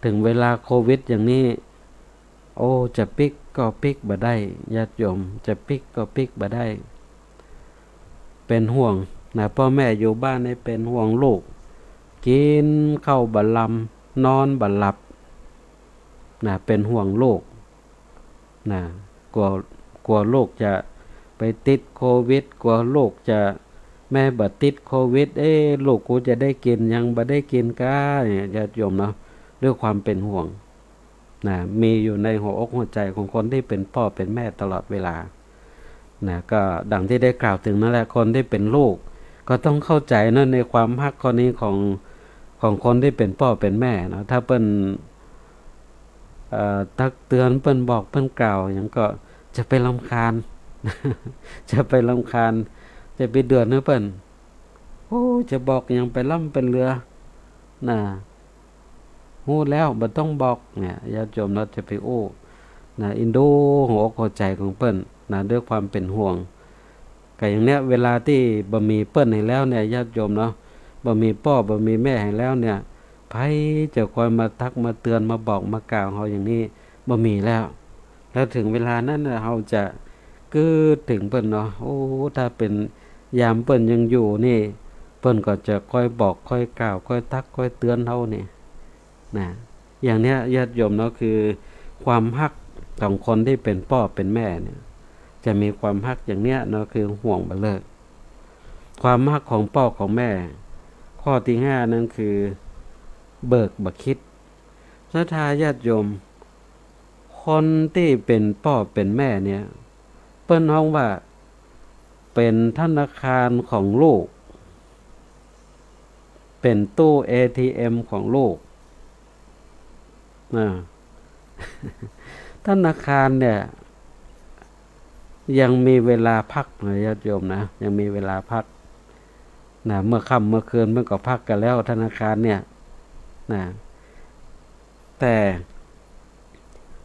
ถึงเวลาโควิดอย่างนี้โอ้จะปิกก็ปิกบ่ได้ญาติโยมจะปิกก็ปิกบ่ได้เป็นห่วงพ่อแม่อยู่บ้านให้เป็นห่วงลูกกินข้าวบ่ลำนอนบ่หลับเป็นห่วงลูกกลัวลูกจะไปติดโควิดกลัวลูกจะแม่บ่ติดโควิดลูกกูจะได้กินยังบ่ได้กินก้าเนี่ยญาติโยมเนาะด้วยความเป็นห่วงมีอยู่ในหัวอกหัวใจของคนที่เป็นพ่อเป็นแม่ตลอดเวลาก็ดังที่ได้กล่าวถึงนั่นแหละคนที่เป็นลูกก็ต้องเข้าใจนะในความรักข้อนี้ของคนที่เป็นพ่อเป็นแม่นะถ้าเปิ้นตักเตือนเปิ้นบอกเปิ้นกล่าวอย่างก็จะไปรำคาญ จะไปรำคาญจะไปเดือดนะเปิ้นโอ้จะบอกอย่างไปล่ำเป็นเรือฮู้แล้วบ่ต้องบอกเนี่ยญาติโยมเราจะไปโอ้อินดูหัวอกหัวใจของเปิ้นด้วยความเป็นห่วงก็อย่างเนี้ยเวลาที่บ่มีเปิ้นให้แล้วเนี่ยญาติโยมเนาะบ่มีพ่อบ่มีแม่ให้แล้วเนี่ยไผจะคอยมาทักมาเตือนมาบอกมากล่าวเฮาอย่างนี้บ่มีแล้วถึงเวลานั้นน่ะเฮาจะถึงเปิ้นเนาะโอ้ถ้าเป็นยามเปิ้นยังอยู่นี่เปิ้นก็จะคอยบอกคอยกล่าวคอยทักคอยเตือนเฮานี่อย่างเนี้ยญาติโยมเนาะคือความรักของคนที่เป็นพ่อเป็นแม่เนี่ยจะมีความรักอย่างเนี้ยเนาะคือห่วงบ่เลิกความรักของพ่อของแม่ข้อที่5นั่นคือเบิกบ่คิดศรัทธาญาติโยมคนที่เป็นพ่อเป็นแม่เนี่ยเปิ้นฮ้องว่าเป็นธนาคารของลูกเป็นตู้ ATM ของลูกธนาคารเนี่ยยังมีเวลาพักนะญาติโยมนะยังมีเวลาพักเมื่อค่ำเมื่อคืนมันก็พักกันแล้วธนาคารเนี่ยแต่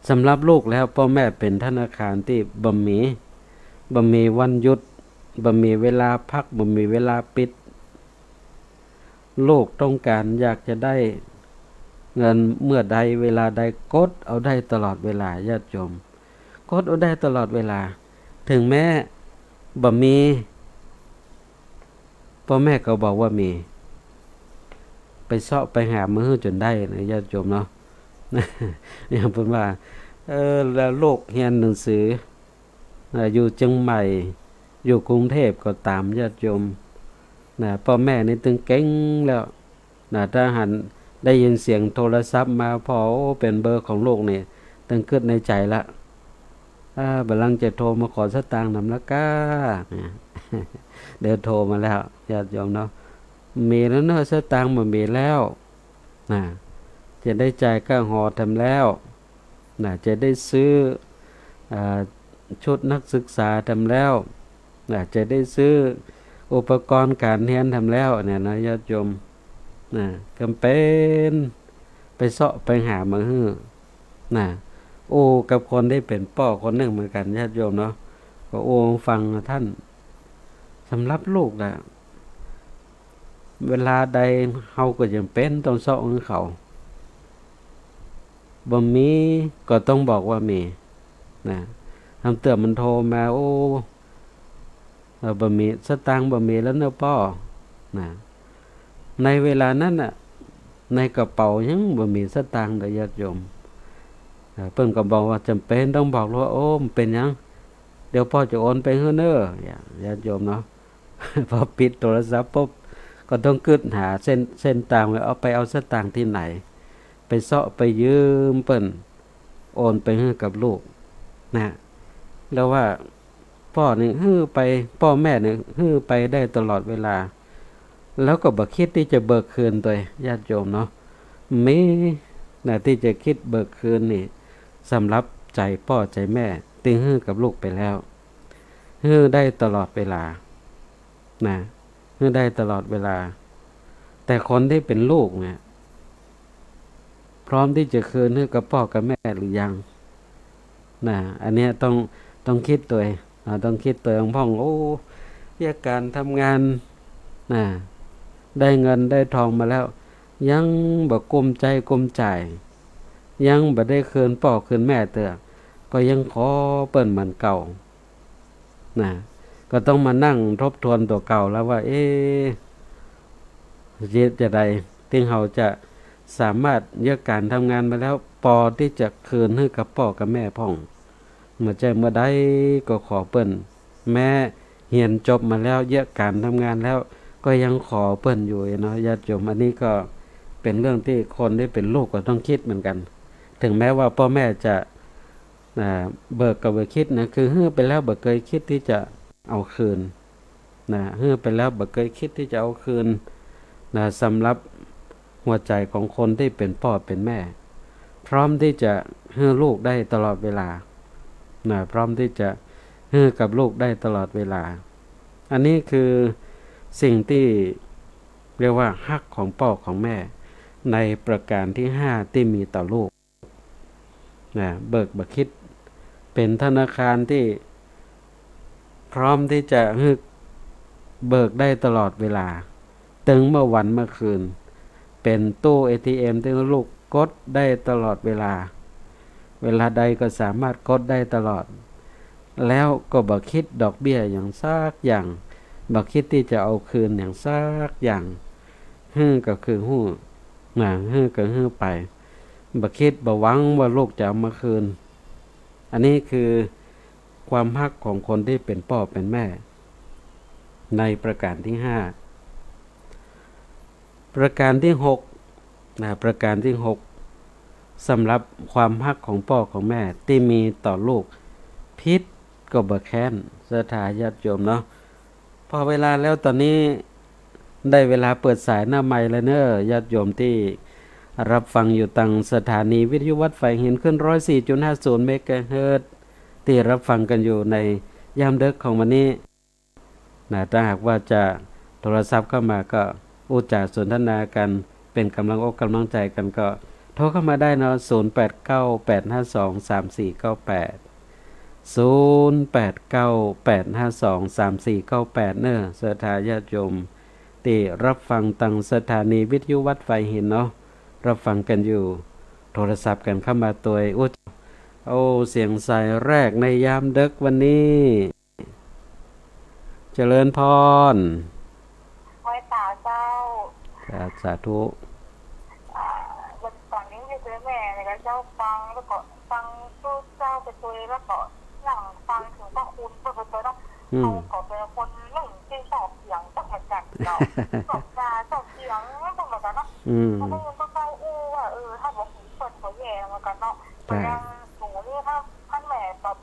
สำหรับลูกแล้วพ่อแม่เป็นธนาคารที่บ่มีวันหยุดบ่มีเวลาพักบ่มีเวลาปิดลูกต้องการอยากจะได้เงินเมื่อใดเวลาใดกดเอาได้ตลอดเวลาญาติโยมกดเอาได้ตลอดเวลาถึงแม้บ่มีพ่อแม่ก็บอกว่ามีไปเสาะไปหามือจนได้นะญาติโยมเนาะ อย่างเพิ่นว่าแล้วลูกเรียนหนังสืออยู่เชียงใหม่ อยู่กรุงเทพก็ตามญาติโยมนะพ่อแม่นี่ตึงเก่งแล้วนะถ้าหันได้ยินเสียงโทรศัพท์มาพอเป็นเบอร์ของลูกนี่ตึงคิดในใจละบัดลังจะโทรมาขอสตางค์นำละก้าเดี๋ยวโทรมาแล้วญาติโยมเนาะมีแล้วเนาะสตางค์มันมีแล้วนะจะได้จ่ายค่าหอทำแล้วนะจะได้ซื้อชุดนักศึกษาทำแล้วนะจะได้ซื้ออุปกรณ์การเรียนทำแล้วเนี่ยนะญาติโยมนะจำเป็นไปเสาะไปหามาฮื้อนะโอ้กับคนได้เป็นพ่อคนหนึ่งเหมือนกันญาติโยมเนาะก็โอ้ฟังท่านสำหรับลูกนะเวลาใดเฮาก็จำเป็นต้องเสาะให้เขาบ่มีก็ต้องบอกว่ามีนะทำเตือนมันโทรมาโอ้บ่มีสตางค์บ่มีแล้วเนาะพ่อนะในเวลานั้นน่ะในกระเป๋ายังบ่มีสตางค์เด้อญาติโยมเพิ่นก็บอกว่าจำเป็นต้องบอกว่าโอ้มันเป็นหยังเดี๋ยวพ่อจะโอนไปให้เด้อญาติโยมเนาะ พอปิดโทรศัพท์ปุ๊บก็ต้องกึดหาเส้นต่างไว้เอาไปเอาสตางค์ที่ไหนไปเสาะไปยืมเปิ้นโอนไปให้กับลูกนะแล้วว่าพ่อนี่ฮื้อไปพ่อแม่นี่ฮื้อไปได้ตลอดเวลาแล้วก็บ่คิดที่จะเบิกคืนตัวญาติโยมเนาะมีนะที่จะคิดเบิกคืนนี่สำหรับใจพ่อใจแม่ตึงฮื้อกับลูกไปแล้วฮื้อได้ตลอดเวลานะฮื้อได้ตลอดเวลาแต่คนที่เป็นลูกเนี่ยพร้อมที่จะคืนให้กับพ่อกับแม่หรือยังนะอันเนี้ยต้องคิดตัวต้องคิดตัวของพ่องโอ้เรื่องการทำงานนะได้เงินได้ทองมาแล้วยังบ่กุมใจกุมใจยังบ่ได้คืนพ่อคืนแม่เตอก็ยังขอเปิ้นเหมือนเก่านะก็ต้องมานั่งทบทวนตัวเก่าแล้วว่าจะใดที่เราจะสามารถเรื่องการทำงานมาแล้วพอที่จะคืนให้กับพ่อกับแม่พ่องเมื่อใจเมื่อใดก็ขอเปิ้นแม่เรียนจบมาแล้วเรื่องการทำงานแล้วก็ยังขอเปิ้นอยู่เนาะญาติโยมอันนี้ก็เป็นเรื่องที่คนที่เป็นลูกก็ต้องคิดเหมือนกันถึงแม้ว่าพ่อแม่จะเบิกกับเบิกคิดนะคือฮื้อไปแล้วบ่เคยคิดที่จะเอาคืนนะฮื้อไปแล้วบ่เคยคิดที่จะเอาคืนนะสำหรับหัวใจของคนที่เป็นพ่อเป็นแม่พร้อมที่จะฮื้อลูกได้ตลอดเวลานะพร้อมที่จะฮื้อกับลูกได้ตลอดเวลาอันนี้คือสิ่งที่เรียกว่าฮักของพ่อของแม่ในประการที่5ที่มีต่อลูกนะเบิกบักคิดเป็นธนาคารที่พร้อมที่จะฮึกเบิกได้ตลอดเวลาตึงเมื่อวันเมื่อคืนเป็นตู้ ATM ที่ลูกกดได้ตลอดเวลาใดก็สามารถกดได้ตลอดแล้วก็บ่คิดดอกเบี้ยอย่างซักอย่างบ่คิดที่จะเอาคืนอย่างซักอย่างฮื้อก็คือฮู้ฮื้อก็ฮื้อไปบ่คิดบ่หวังว่าลูกจะเอามาคืนอันนี้คือความฮักของคนที่เป็นพ่อเป็นแม่ในประการที่5ประการที่6ประการที่6สำหรับความฮักของพ่อของแม่ที่มีต่อลูกพิษก็บ่แค้นศรัทธาญาติโยมเนาะพอเวลาแล้วตอนนี้ได้เวลาเปิดสายหน้าไมค์แล้วเนอะญาติโยมที่รับฟังอยู่ตั้งสถานีวิทยุวัดไฟหินขึ้น 104.50 เมกะเฮิรตซ์ที่รับฟังกันอยู่ในยามดึกของวันนี้ถ้าหากว่าจะโทรศัพท์เข้ามาก็อุจจาสนทนากันเป็นกำลังอกกำลังใจกันก็โทรเข้ามาได้เนาะ0898523498 0898523498เนอะศรัทธาญาติโยมที่รับฟังตั้งสถานีวิทยุวัดไฟหินเนาะรับฟังกันอยู่โทรศัพท์กันเข้ามาตัวเสียงสายแรกในยามดึกวันนี้เจริญพรไว้ตาเจ้าสาธุวันก่อนนี้ไปเจอแม่เลยก็เจ้าฟังแล้วก็ฟังตู้เจ้าไปตัวแล้วก็หลังฟังถึงพระคุณเปิดตัวต้อง อืม เขาเป็นคนหนึ่งที่ชอบเสียงต้องเหมือนกันเราชอบกาชอบเสียงต้องเหมือนกันเนาะ อืม เขาก็ยังต้องเข้าว่าถ้าบอกผีเปิดเขาแย่เหมือนกันเนาะแต่ยังหนูนี่ถ้าท่านแม่แบบ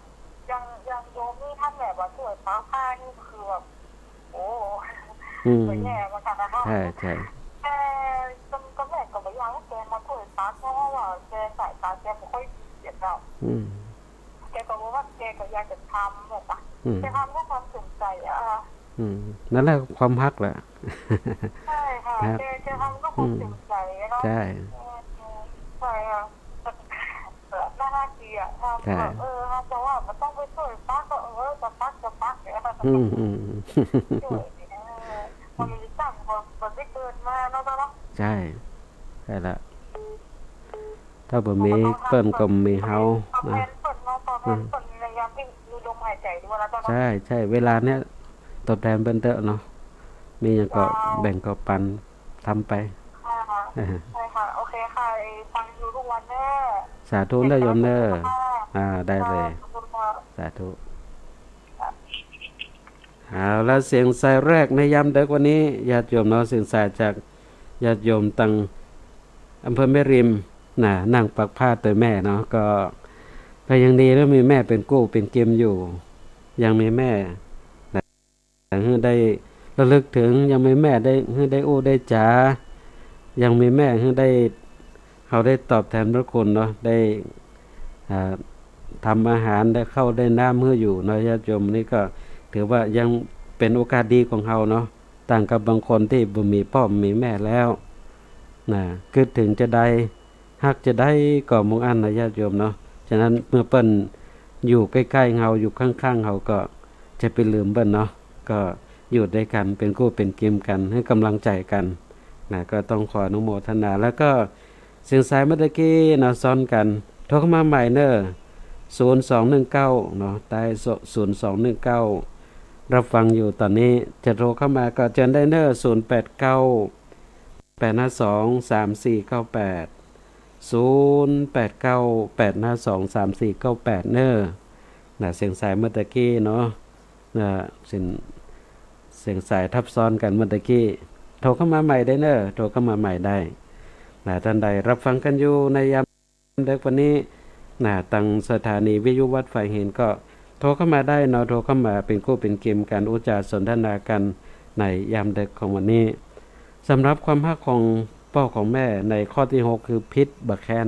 ยังโยมนี่ท่านแม่แบบสวยฟ้าผ้านี่คือแบบโอ้ อืม สวยแย่เหมือนกันนะคะ ใช่ใช่ แต่ก็แม่ก็ไม่อยากให้แกมาสวยฟ้าเพราะว่าแกสายตาแกไม่ค่อยเสียเรา อืม แกก็รู้ว่าแกก็อยากจะทำแบบอืม แกทำด้วยความสนใจอืมนั่นแหละความฮักแหละ ใช่ค่ะแกทำด้วยความสนใจเนาะ ใช่ ใช่ค่ะน่ารักดีทำแบบเพราะว่ามันต้องไปช่วยฟักก็จะฟักอย่างเงี้ย อืมอืม ช่วยมันมีสั่งคนที่เกิดมาเนาะ ใช่ใช่ละถ้าบ่มีเปิ้นก็มีเฮา ตอนแทนเปิดเนาะตอนแทนเปิดในยามที่มีลมหายใจด้วยนะตอนนั้น ใช่ใช่เวลาเนี้ยตอบแทนเปิ้นเตอะเนาะมีหยังก็แบ่งก็ปันทำไป ใช่ค่ะโอเคค่ะฟังอยู่ทุกวันแน่ สาธุได้โยมเด้อได้เลย ขอบคุณค่ะ สาธุเอาแล้วเสียงสายแรกในยามดึกวันนี้ญาติโยมเนาะเสียงสายจากญาติโยมตังอำเภอแม่ริมนั่งปักผ้าตัวแม่เนาะก็ไปยังดีแล้วมีแม่เป็นกู้เป็นเกมอยู่ ยังมีแม่แต่ได้ระลึกถึงยังมีแม่ได้อู้ได้จ๋ายังมีแม่ได้เขาได้ตอบแทนพระคุณเนาะได้ทำอาหารได้เข้าได้น้ำเมื่ออยู่เนาะญาติโยมนี่ก็ถือว่ายังเป็นโอกาสดีของเขาเนาะต่างกับบางคนที่บ่มีพ่อมีแม่แล้วคิดถึงจะได้ฮักจะได้ก่อมุงอันนะญาติโยมเนาะฉะนั้นเมื่อเปิ้นอยู่ใกล้ๆเฮาอยู่ข้างๆเฮาก็จะไปลืมเปิ้นเนาะก็อยู่ด้วยกันเป็นคู่เป็นเกมกันให้กำลังใจกันก็ต้องขออนุโมทนาแล้วก็เสียงสายเมื่อกี้นะซ้อนกันโทรเข้ามาใหม่เนอะ0219เนาะใต้0219รับฟังอยู่ตอนนี้จะโทรเข้ามาก็เชิญได้เนอะ089 8523498 0898523498เนอะเสียงสายเมื่อกี้เนาะเสียงสายทับซ้อนกันเมื่อกี้โทรเข้ามาใหม่ได้เนอะโทรเข้ามาใหม่ได้ท่านใดรับฟังกันอยู่ในยามดึกวันนี้ตั้งสถานีวิทยุวัดไฟเห็นก็โทรเข้ามาได้เนาะโทรเข้ามาเป็นคู่เป็นเกมการอุจาสนทนากันในยามดึกของวันนี้สำหรับความฮักของพ่อของแม่ในข้อที่6คือพิษบักแค้น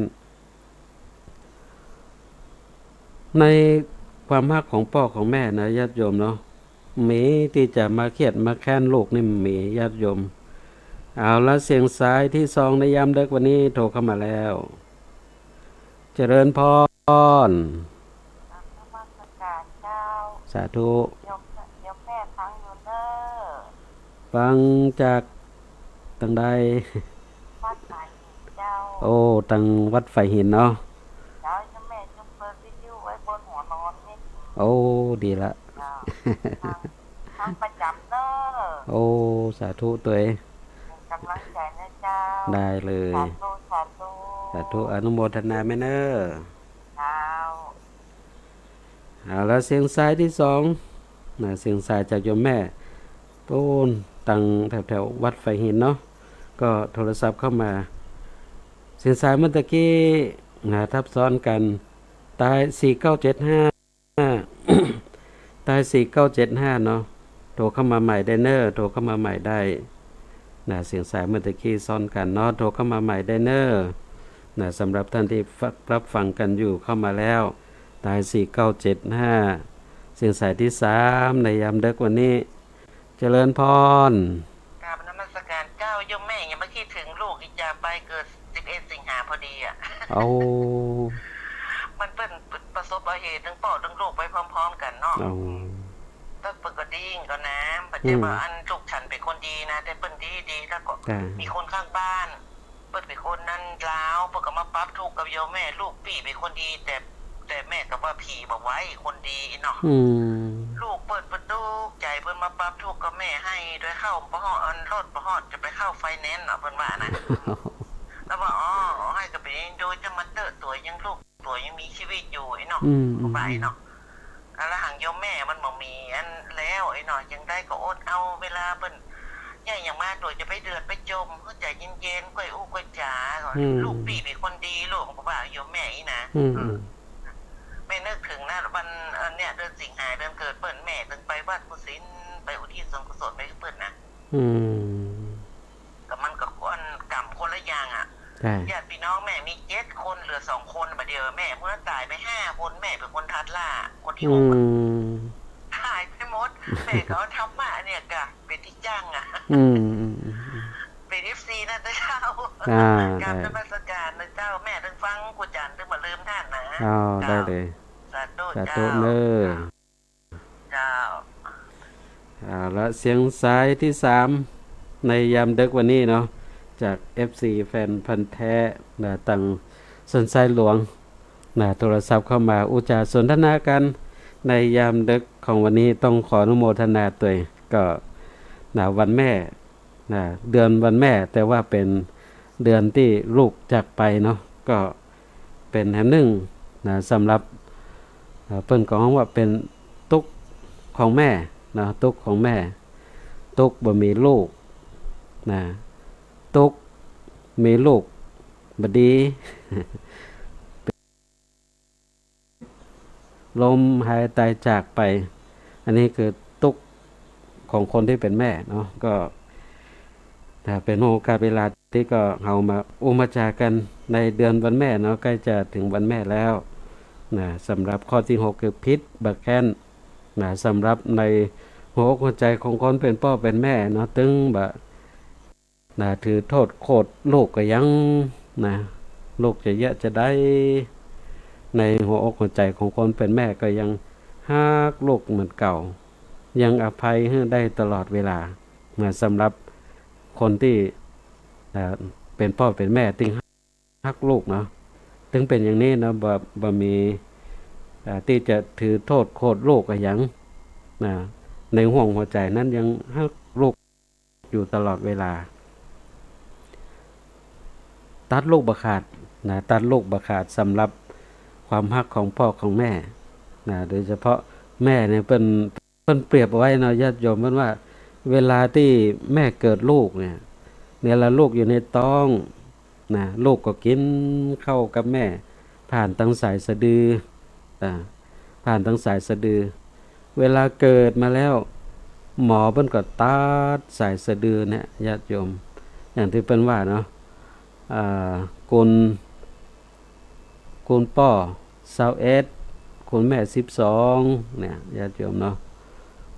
ในความฮักของพ่อของแม่นะญาติโยมเนาะมีที่จะมาเครียดมาแค้นลูกนี่มีญาติโยมเอาละเสียงสายที่2ในยามดึกวันนี้โทรเข้ามาแล้วเจริญพรสาธุยกแม่ฟังอยู่เนอ ฟังจากตังใด วัดไหนเจ้า โอ้ตังวัดไฟหินเนาะ เจ้าจะแม่จะเปิดวิทยุไว้บนหัวนอนนี่ โอ้ดีละ ทางประจำเนอ โอ้สาธุตัวเอง กำลังใจนะเจ้า ได้เลย สาธุ สาธุอนุโมทนาแม่เนอ เจ้า เอาละเสียงสายที่2เสียงสายจากโยมแม่ปูนตังแถววัดไฟหินเนาะก็โทรศัพท์เข้ามาเสียงสายเมื่อกี้ทับซ้อนกันตาย4975ตาย4975เนาะโทรเข้ามาใหม่ได้เนอโทรเข้ามาใหม่ได้เสียงสายเมื่อกี้ซ้อนกันเนาะโทรเข้ามาใหม่ได้เนอสำหรับท่านที่รับฟังกันอยู่เข้ามาแล้วตาย4975เสียงสายที่3ในยามดึกวันนี้เจริญพรกราบนมัสการเจ้าโยมแม่ยังไม่คิดถึงลูกอีกจะไปเกิด11 สิงหาพอดีอ่ะ เอา มันเป็นประสบเหตุทั้งพ่อทั้งลูกไปพร้อมๆกันเนาะ เอา ตั้งปกติก็นะปัจจัยว่าอันลูกฉันเป็นคนดีนะแต่เปิ้นดีแล้วก็มีคนข้างบ้านเปิ้นเป็นคนนั้นลาวเปิ้นก็มาปรับทุกข์กับโยมแม่ลูกปี่เป็นคนดีแต่แม่ก็ว่าผีบ่ไว้คนดีเนาะลูกเปิดประตูใจเพิ่นมาปรับทุกข์กับแม่ให้ด้วยเข้าบ่ฮอดรถบ่ฮอดจะไปเข้าไฟแนนซ์เนาะเพิ่นว่านะ แล้วว่าให้กับเป็นโดยจะมาเตอตัวยังลูกตัวยังมีชีวิตอยู่เนาะผู้ใหญ่เนาะแล้วหัง โยมแม่มันบ่มีอันแล้วไอ้หน่อยยังได้ก็อดเอาเวลาเปิ้นย่าอย่างมากโดยจะไปเดือดไปจมเข้าใจเย็นๆก้อยอู้ก้อยจ๋าลูกพี่เป็นคนดีลูกก็ว่าโยมแม่อีนะไม่นึกถึงนะวันเนี่ยเดือนสิงหาเดือนเกิดเปิ้นแม่ถึงไปวัดกุศิลไปอุทิศส่วนกุศลไปให้เปิ้นนะแต่มันก็คนกรรมคนละอย่างอ่ะญาติพี่น้องแม่มี7 คนเหลือ2 คนมาเดียวแม่เมื่อตายไป5 คนแม่เป็นคนทัดล่าคนที่6ตายไปหมดแม่เขาทำมาเนี่ยกะเป็นที่จ้างอ่ะเป็นFCนะเจ้าการนมัสการนะเจ้าแม่ถึงฟังกูจันถึงมาลืมท่านนะได้เลยสาธุ เจ้า เจ้าแล้วเสียงสายที่3ในยามดึกวันนี้เนาะจาก FC แฟนพันธุ์แท้ตังสนใจหลวงโทรศัพท์เข้ามาอุจาสนทนากันในยามดึกของวันนี้ต้องขออนุโมทนาตัวก็วันแม่เดือนวันแม่แต่ว่าเป็นเดือนที่ลูกจากไปเนาะก็เป็นแห่งหนึ่งสำหรับเพิ่นก็ว่าเป็นทุกข์ของแม่ทุกข์ของแม่ทุกข์บ่มีลูกทุกข์มีลูกบ่ดี ลมหายตายจากไปอันนี้คือทุกข์ของคนที่เป็นแม่เนาะก็เป็นโอกาสเวลาที่ก็เอามาอุมาจากันในเดือนวันแม่เนาะใกล้จะถึงวันแม่แล้วสำหรับข้อที่6คือพิษบักแค้นสำหรับในหัวอกหัวใจของคนเป็นพ่อเป็นแม่เนาะตึงถือโทษโคตรลูกก็ยังลูกจะเยอะจะได้ในหัวอกหัวใจของคนเป็นแม่ก็ยังฮักลูกเหมือนเก่ายังอภัยให้ได้ตลอดเวลาสำหรับคนที่เป็นพ่อเป็นแม่ตึงฮักลูกเนาะถึงเป็นอย่างนี้นะบ่มีที่จะถือโทษโคตรลูกก็ยังในห่วงหัวใจนั้นยังฮักลูกอยู่ตลอดเวลาตัดลูกบ่ขาดตัดลูกบ่ขาดสำหรับความฮักของพ่อของแม่โดยเฉพาะแม่เนี่ยเพิ่นเปรียบเอาไว้เนาะญาติโยมเพิ่นว่าเวลาที่แม่เกิดลูกเนี่ยละลูกอยู่ในท้องลูกก็กินเข้ากับแม่ผ่านทางสายสะดือผ่านทางสายสะดือเวลาเกิดมาแล้วหมอเพิ่นก็ตัดสายสะดือเนี่ยญาติโยมอย่างที่เพิ่นว่าเนาะคุณป้อ21คุณแม่12เนี่ยญาติโยมเนาะ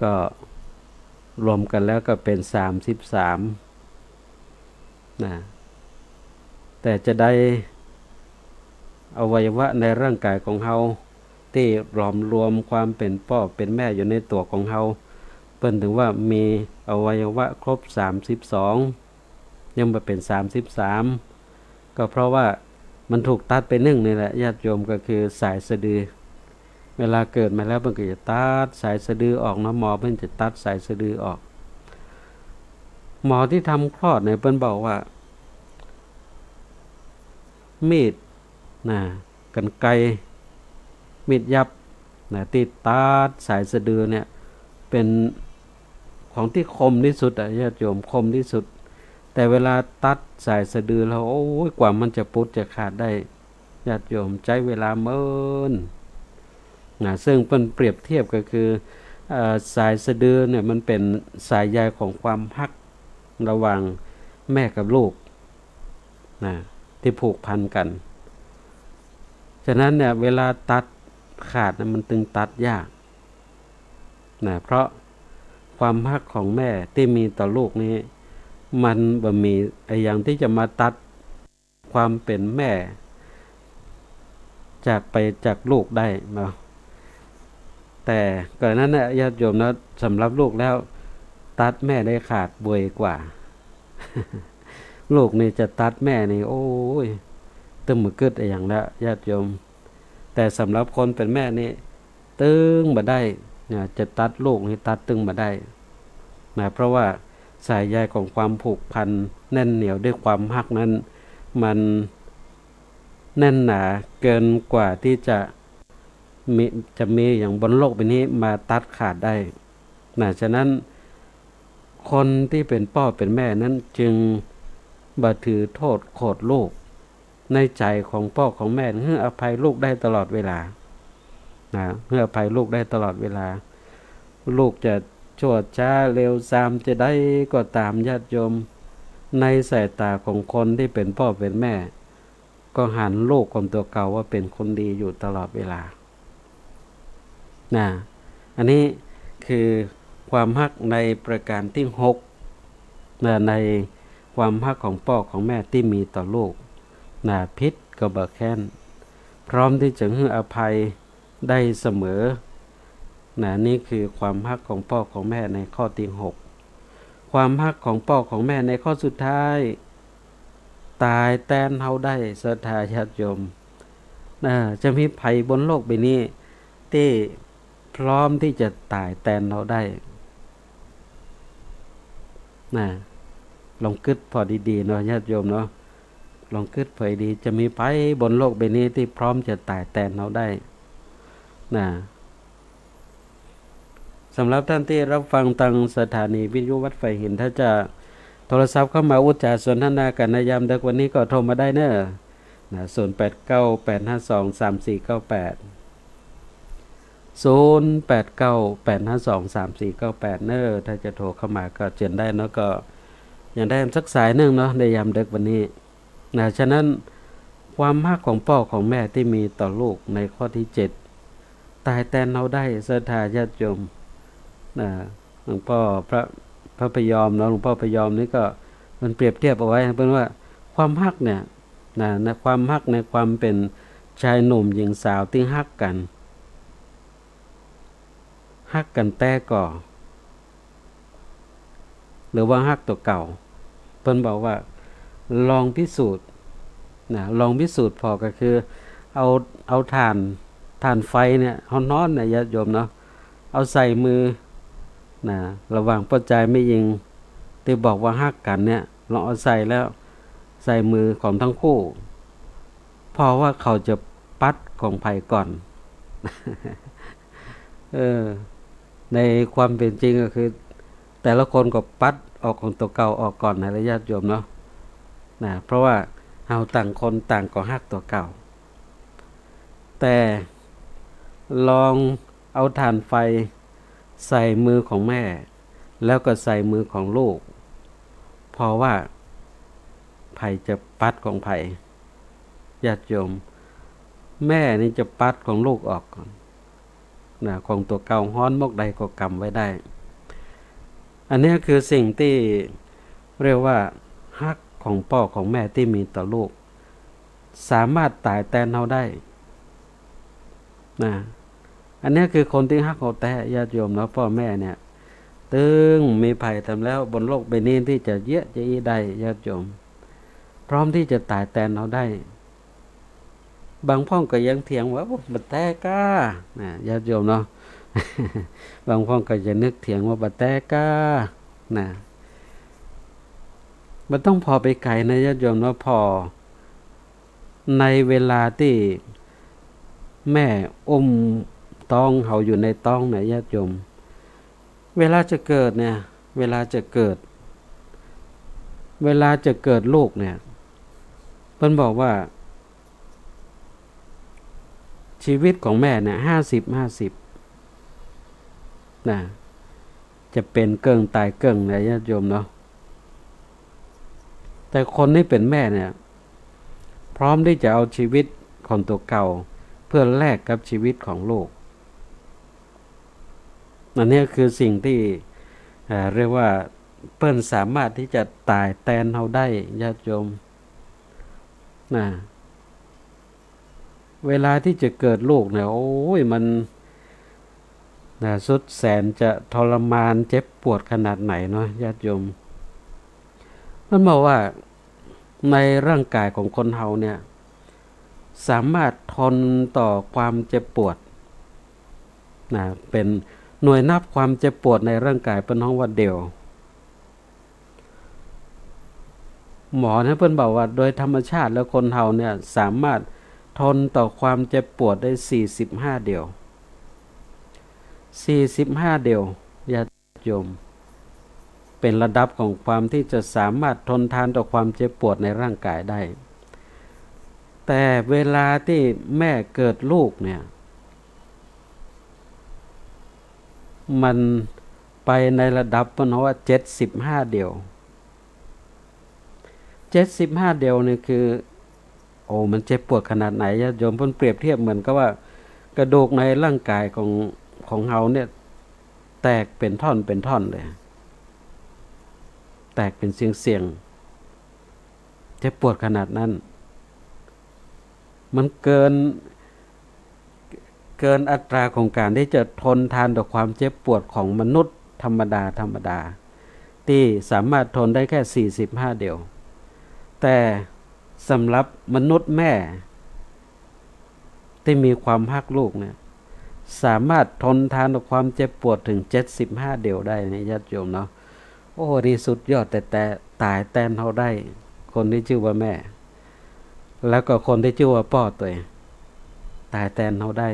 ก็รวมกันแล้วก็เป็น33แต่จะได้อวัยวะในร่างกายของเฮาที่หลอมรวมความเป็นพ่อเป็นแม่อยู่ในตัวของเฮาเปิ้นถึงว่ามีอวัยวะครบ32ยังบ่เป็น33ก็เพราะว่ามันถูกตัดไป1นี่แหละญาติโยมก็คือสายสะดือเวลาเกิดมาแล้วมันก็จะตัดสายสะดือออกนะหมอเพิ่นจะตัดสายสะดือออกหมอที่ทำคลอดเนี่ยเพิ่นบอกว่ามีดกรรไกรมีดยับติดตัดสายสะดือเนี่ยเป็นของที่คมที่สุดญาติโยมคมที่สุดแต่เวลาตัดสายสะดือแล้วโอ้ยกว่ามันจะปุดจะขาดได้ญาติโยมใช้เวลาเมินซึ่งเป็นเปรียบเทียบก็คือสายสะดือเนี่ยมันเป็นสายใยของความฮักระหว่างแม่กับลูกที่ผูกพันกันฉะนั้นเนี่ยเวลาตัดขาดมันตึงตัดยากเพราะความฮักของแม่ที่มีต่อลูกนี้มันบ่มีอย่างที่จะมาตัดความเป็นแม่จากไปจากลูกได้เนาะแต่ก่อนนั้นนะญาติโยมนะสำหรับลูกแล้วตัดแม่ได้ขาดบ่อยกว่า ลูกนี่จะตัดแม่นี่โอ้ยตึงมือกึดอย่างละญาติโยมแต่สำหรับคนเป็นแม่นี่ตึงบ่ได้จะตัดลูกนี่ตัดตึงบ่ได้เพราะว่าสายใยของความผูกพันแน่นเหนียวด้วยความฮักนั้นมันแน่นหนาเกินกว่าที่จะ มีจะมีอย่างบนโลกใบนี้มาตัดขาดได้ฉะนั้นคนที่เป็นพ่อเป็นแม่นั้นจึงบ่ถือโทษโกรธลูกในใจของพ่อของแม่ให้อภัยลูกได้ตลอดเวลาให้อภัยลูกได้ตลอดเวลาลูกจะชั่วช้าเร็วซามจะได้ก็ตามญาติโยมในสายตาของคนที่เป็นพ่อเป็นแม่ก็หันลูกคนตัวเก่าว่าเป็นคนดีอยู่ตลอดเวลาอันนี้คือความฮักในประการที่6ในความฮักของพ่อของแม่ที่มีต่อลูกพิษก็บ่แค้นพร้อมที่จะให้อภัยได้เสมอนี่คือความฮักของพ่อของแม่ในข้อที่6ความฮักของพ่อของแม่ในข้อสุดท้ายตายแต้นเฮาได้ศรัทธาญาติโยมจะมีภัยบนโลกใบนี้ที่พร้อมที่จะตายแต้นเราได้ลองคิดพอดีๆเนาะญาติโยมเนาะลองคิดพอดีจะมีภัยบนโลกใบนี้ที่พร้อมจะตายแต้นเราได้สำหรับท่านที่รับฟังทางสถานีวิทยุวัดไฟหินถ้าจะโทรศัพท์เข้ามาอุจจาสนทนากันในยามดึกวันนี้ก็โทรมาได้เนอะ0898523498 0898523498เนอะถ้าจะโทรเข้ามาก็เชิญได้เนาะก็ยังได้สักสายนึงเนาะในยามดึกวันนี้ฉะนั้นความฮักของพ่อของแม่ที่มีต่อลูกในข้อที่7ตายแทนเราได้ศรัทธาญาติโยมหลวงพ่อพระพยอมเนาะหลวงพ่อพยอมนี่ก็มันเปรียบเทียบเอาไว้เป็นว่าความฮักเนี่ยในความฮักในความเป็นชายหนุ่มหญิงสาวที่ฮักกันแต่ก่อหรือว่าฮักตัวเก่าเพิ่นบอกว่าลองพิสูจน์ลองพิสูจน์พอก็คือเอาถ่านไฟเนี่ยเฮานอนญาติโยมเนาะเอาใส่มือระหว่างปัจจัยไม่ยิงที่บอกว่าฮักกันเนี่ยลองเอาใส่แล้วใส่มือของทั้งคู่เพราะว่าเขาจะปัดของไผก่อนในความเป็นจริงก็คือแต่ละคนก็ปัดออกของตัวเก่าออกก่อนญาติโยมเนาะเพราะว่าเอาต่างคนต่างก็ฮักตัวเก่าแต่ลองเอาถ่านไฟใส่มือของแม่แล้วก็ใส่มือของลูกเพราะว่าไผจะปัดของไผญาติโยมแม่นี่จะปัดของลูกออกก่อนของตัวเก่าฮ้อนมกใดก็กำไว้ได้อันนี้คือสิ่งที่เรียกว่าฮักของพ่อของแม่ที่มีต่อลูกสามารถตายแทนเราได้อันนี้คือคนที่ฮักเขาแต่ญาติโยมเนาะพ่อแม่เนี่ยตึงมีภัยทำแล้วบนโลกใบนี้ที่จะเยอะจะอีได้ญาติโยมพร้อมที่จะตายแทนเราได้บางพ่องก็ยังเถียงว่าบัดแต่ก้าญาติโยมเนาะ บางพ่องก็จะนึกเถียงว่าบัดแต่ก้ามันต้องพอไปไกลนะญาติโยมเนาะพอในเวลาที่แม่อุ้มต้องเขาอยู่ในต้องญาติโยมเวลาจะเกิดเนี่ยเวลาจะเกิดลูกเนี่ยเพิ่นบอกว่าชีวิตของแม่เนี่ย50-50จะเป็นเกิ่งตายเกิ่งญาติโยมเนาะแต่คนที่เป็นแม่เนี่ยพร้อมที่จะเอาชีวิตของตัวเก่าเพื่อแลกกับชีวิตของลูกอันนี้คือสิ่งที่เรียกว่าเปิ้นสามารถที่จะตายแทนเราได้ญาติโยมเวลาที่จะเกิดลูกเนี่ยโอ้ยมันสุดแสนจะทรมานเจ็บปวดขนาดไหนเนาะญาติโยมมันบอกว่าในร่างกายของคนเฮาเนี่ยสามารถทนต่อความเจ็บปวดเป็นหน่วยนับความเจ็บปวดในร่างกายเป็นห้องวัดเดียวหมอเนี่ยเพิ่นบอกว่าโดยธรรมชาติแล้วคนเฮาเนี่ยสามารถ ทนต่อความเจ็บปวดได้45 เดี่ยว45 เดี่ยวญาติโยมเป็นระดับของความที่จะสามารถทนทานต่อความเจ็บปวดในร่างกายได้แต่เวลาที่แม่เกิดลูกเนี่ยมันไปในระดับเพราะว่า75 เดี่ยว75 เดี่ยวนี่คือโอ้มันเจ็บปวดขนาดไหนญาติโยมเพิ่นเปรียบเทียบเหมือนกับว่ากระดูกในร่างกายของเฮาเนี่ยแตกเป็นท่อนเป็นท่อนเลยแตกเป็นเสียงเจ็บปวดขนาดนั้นมันเกินอัตราของการที่จะทนทานต่อความเจ็บปวดของมนุษย์ธรรมดาที่สามารถทนได้แค่45 เดี่ยวแต่สำหรับมนุษย์แม่ที่มีความฮักลูกเนี่ยสามารถทนทานต่อความเจ็บปวดถึง75 เดี่ยวได้เนี่ยญาติโยมเนาะโอ้ดีสุดยอดแต่ตายแทนเขาได้คนที่ชื่อว่าแม่แล้วก็คนที่ชื่อว่าพ่อตัวเองตายแทนเขาได้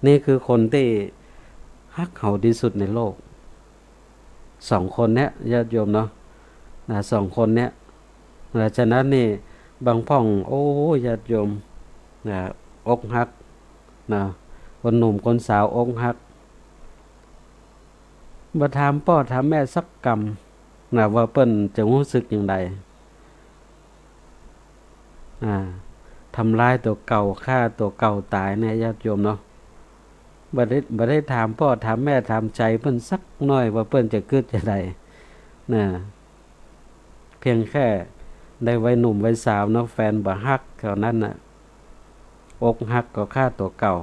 นี่คือคนที่ฮักเขาที่สุดในโลก2 คนเนี้ยญาติโยมเนาะ2 คนเนี้ยฉะนั้นนี่บางพ่องโอ้ญาติโยมอกหักคนหนุ่มคนสาวอกหักบ่ถามพ่อถามแม่สักกำว่าเปิ้นจะรู้สึกอย่างไรทำร้ายตัวเก่าฆ่าตัวเก่าตายเนี่ยญาติโยมเนาะบ่ได้ถามพ่อถามแม่ถามใจเปิ้นสักหน่อยว่าเปิ้นจะคิดจะใดเพียงแค่ได้วัยหนุ่มวัยสาวเนาะแฟนบ่ฮักเท่านั้นน่ะอกหักก็ฆ่าตัวเก่า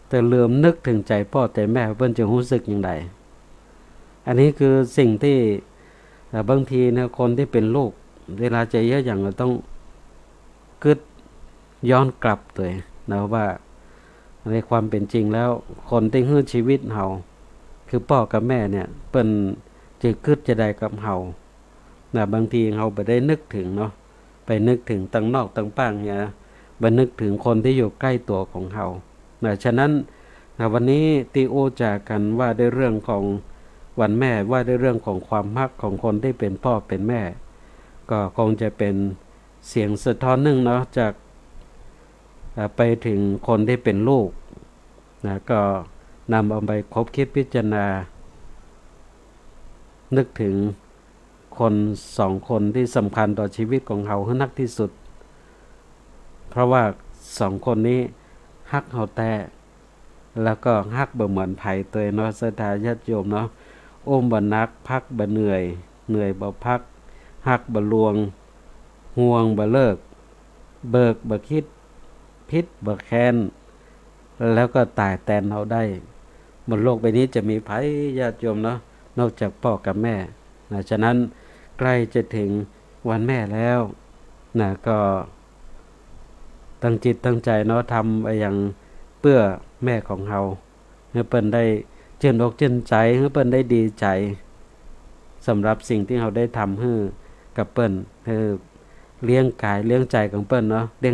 แต่ลืมนึกถึงใจพ่อใจแม่เพิ่นจะรู้สึกอย่างไรอันนี้คือสิ่งที่บางทีนะคนที่เป็นลูกเวลาใจเยอะอย่างเราต้องกึดย้อนกลับตัวนะว่าในความเป็นจริงแล้วคนที่ฮื้อชีวิตเฮาคือพ่อกับแม่เนี่ยเปิ้นจะกึดจะได้กับเฮาบางทีเฮาบ่ได้นึกถึงเนาะไปนึกถึงตั้งนอกตั้งป้างเนี่ยบ่นึกถึงคนที่อยู่ใกล้ตัวของเฮาฉะนั้นวันนี้ติโอจากกันว่าได้เรื่องของวันแม่ว่าได้เรื่องของความฮักของคนที่เป็นพ่อเป็นแม่ก็คงจะเป็นเสียงสะท้อนหนึ่งเนาะจากไปถึงคนที่เป็นลูกก็นำเอาไปคบคิดพิจารณานึกถึงคน2 คนที่สำคัญต่อชีวิตของเราให้นักที่สุดเพราะว่า2 คนนี้ฮักเฮาแต่แล้วก็ฮักบ่เหมือนไผตัวเนาะศรัทธาญาติโยมเนาะบ่นักพักบ่เหนื่อยบ่พักฮักบ่ลวงห่วงบ่เลิกเบิกบ่คิดพิษบ่แค้นแล้วก็ตายแทนเฮาได้บนโลกใบนี้จะมีไผญาติโยมเนาะนอกจากพ่อกับแม่ฉะนั้นใกล้จะถึงวันแม่แล้วก็ตั้งจิตตั้งใจเนาะทำอย่างเพื่อแม่ของเฮาให้เปิ้นได้เชื่นอกเชื่นใจให้เปิ้นได้ดีใจสำหรับสิ่งที่เฮาได้ทำให้กับเปิ้นเลี้ยงกายเลี้ยงใจของเปิ้นเนาะ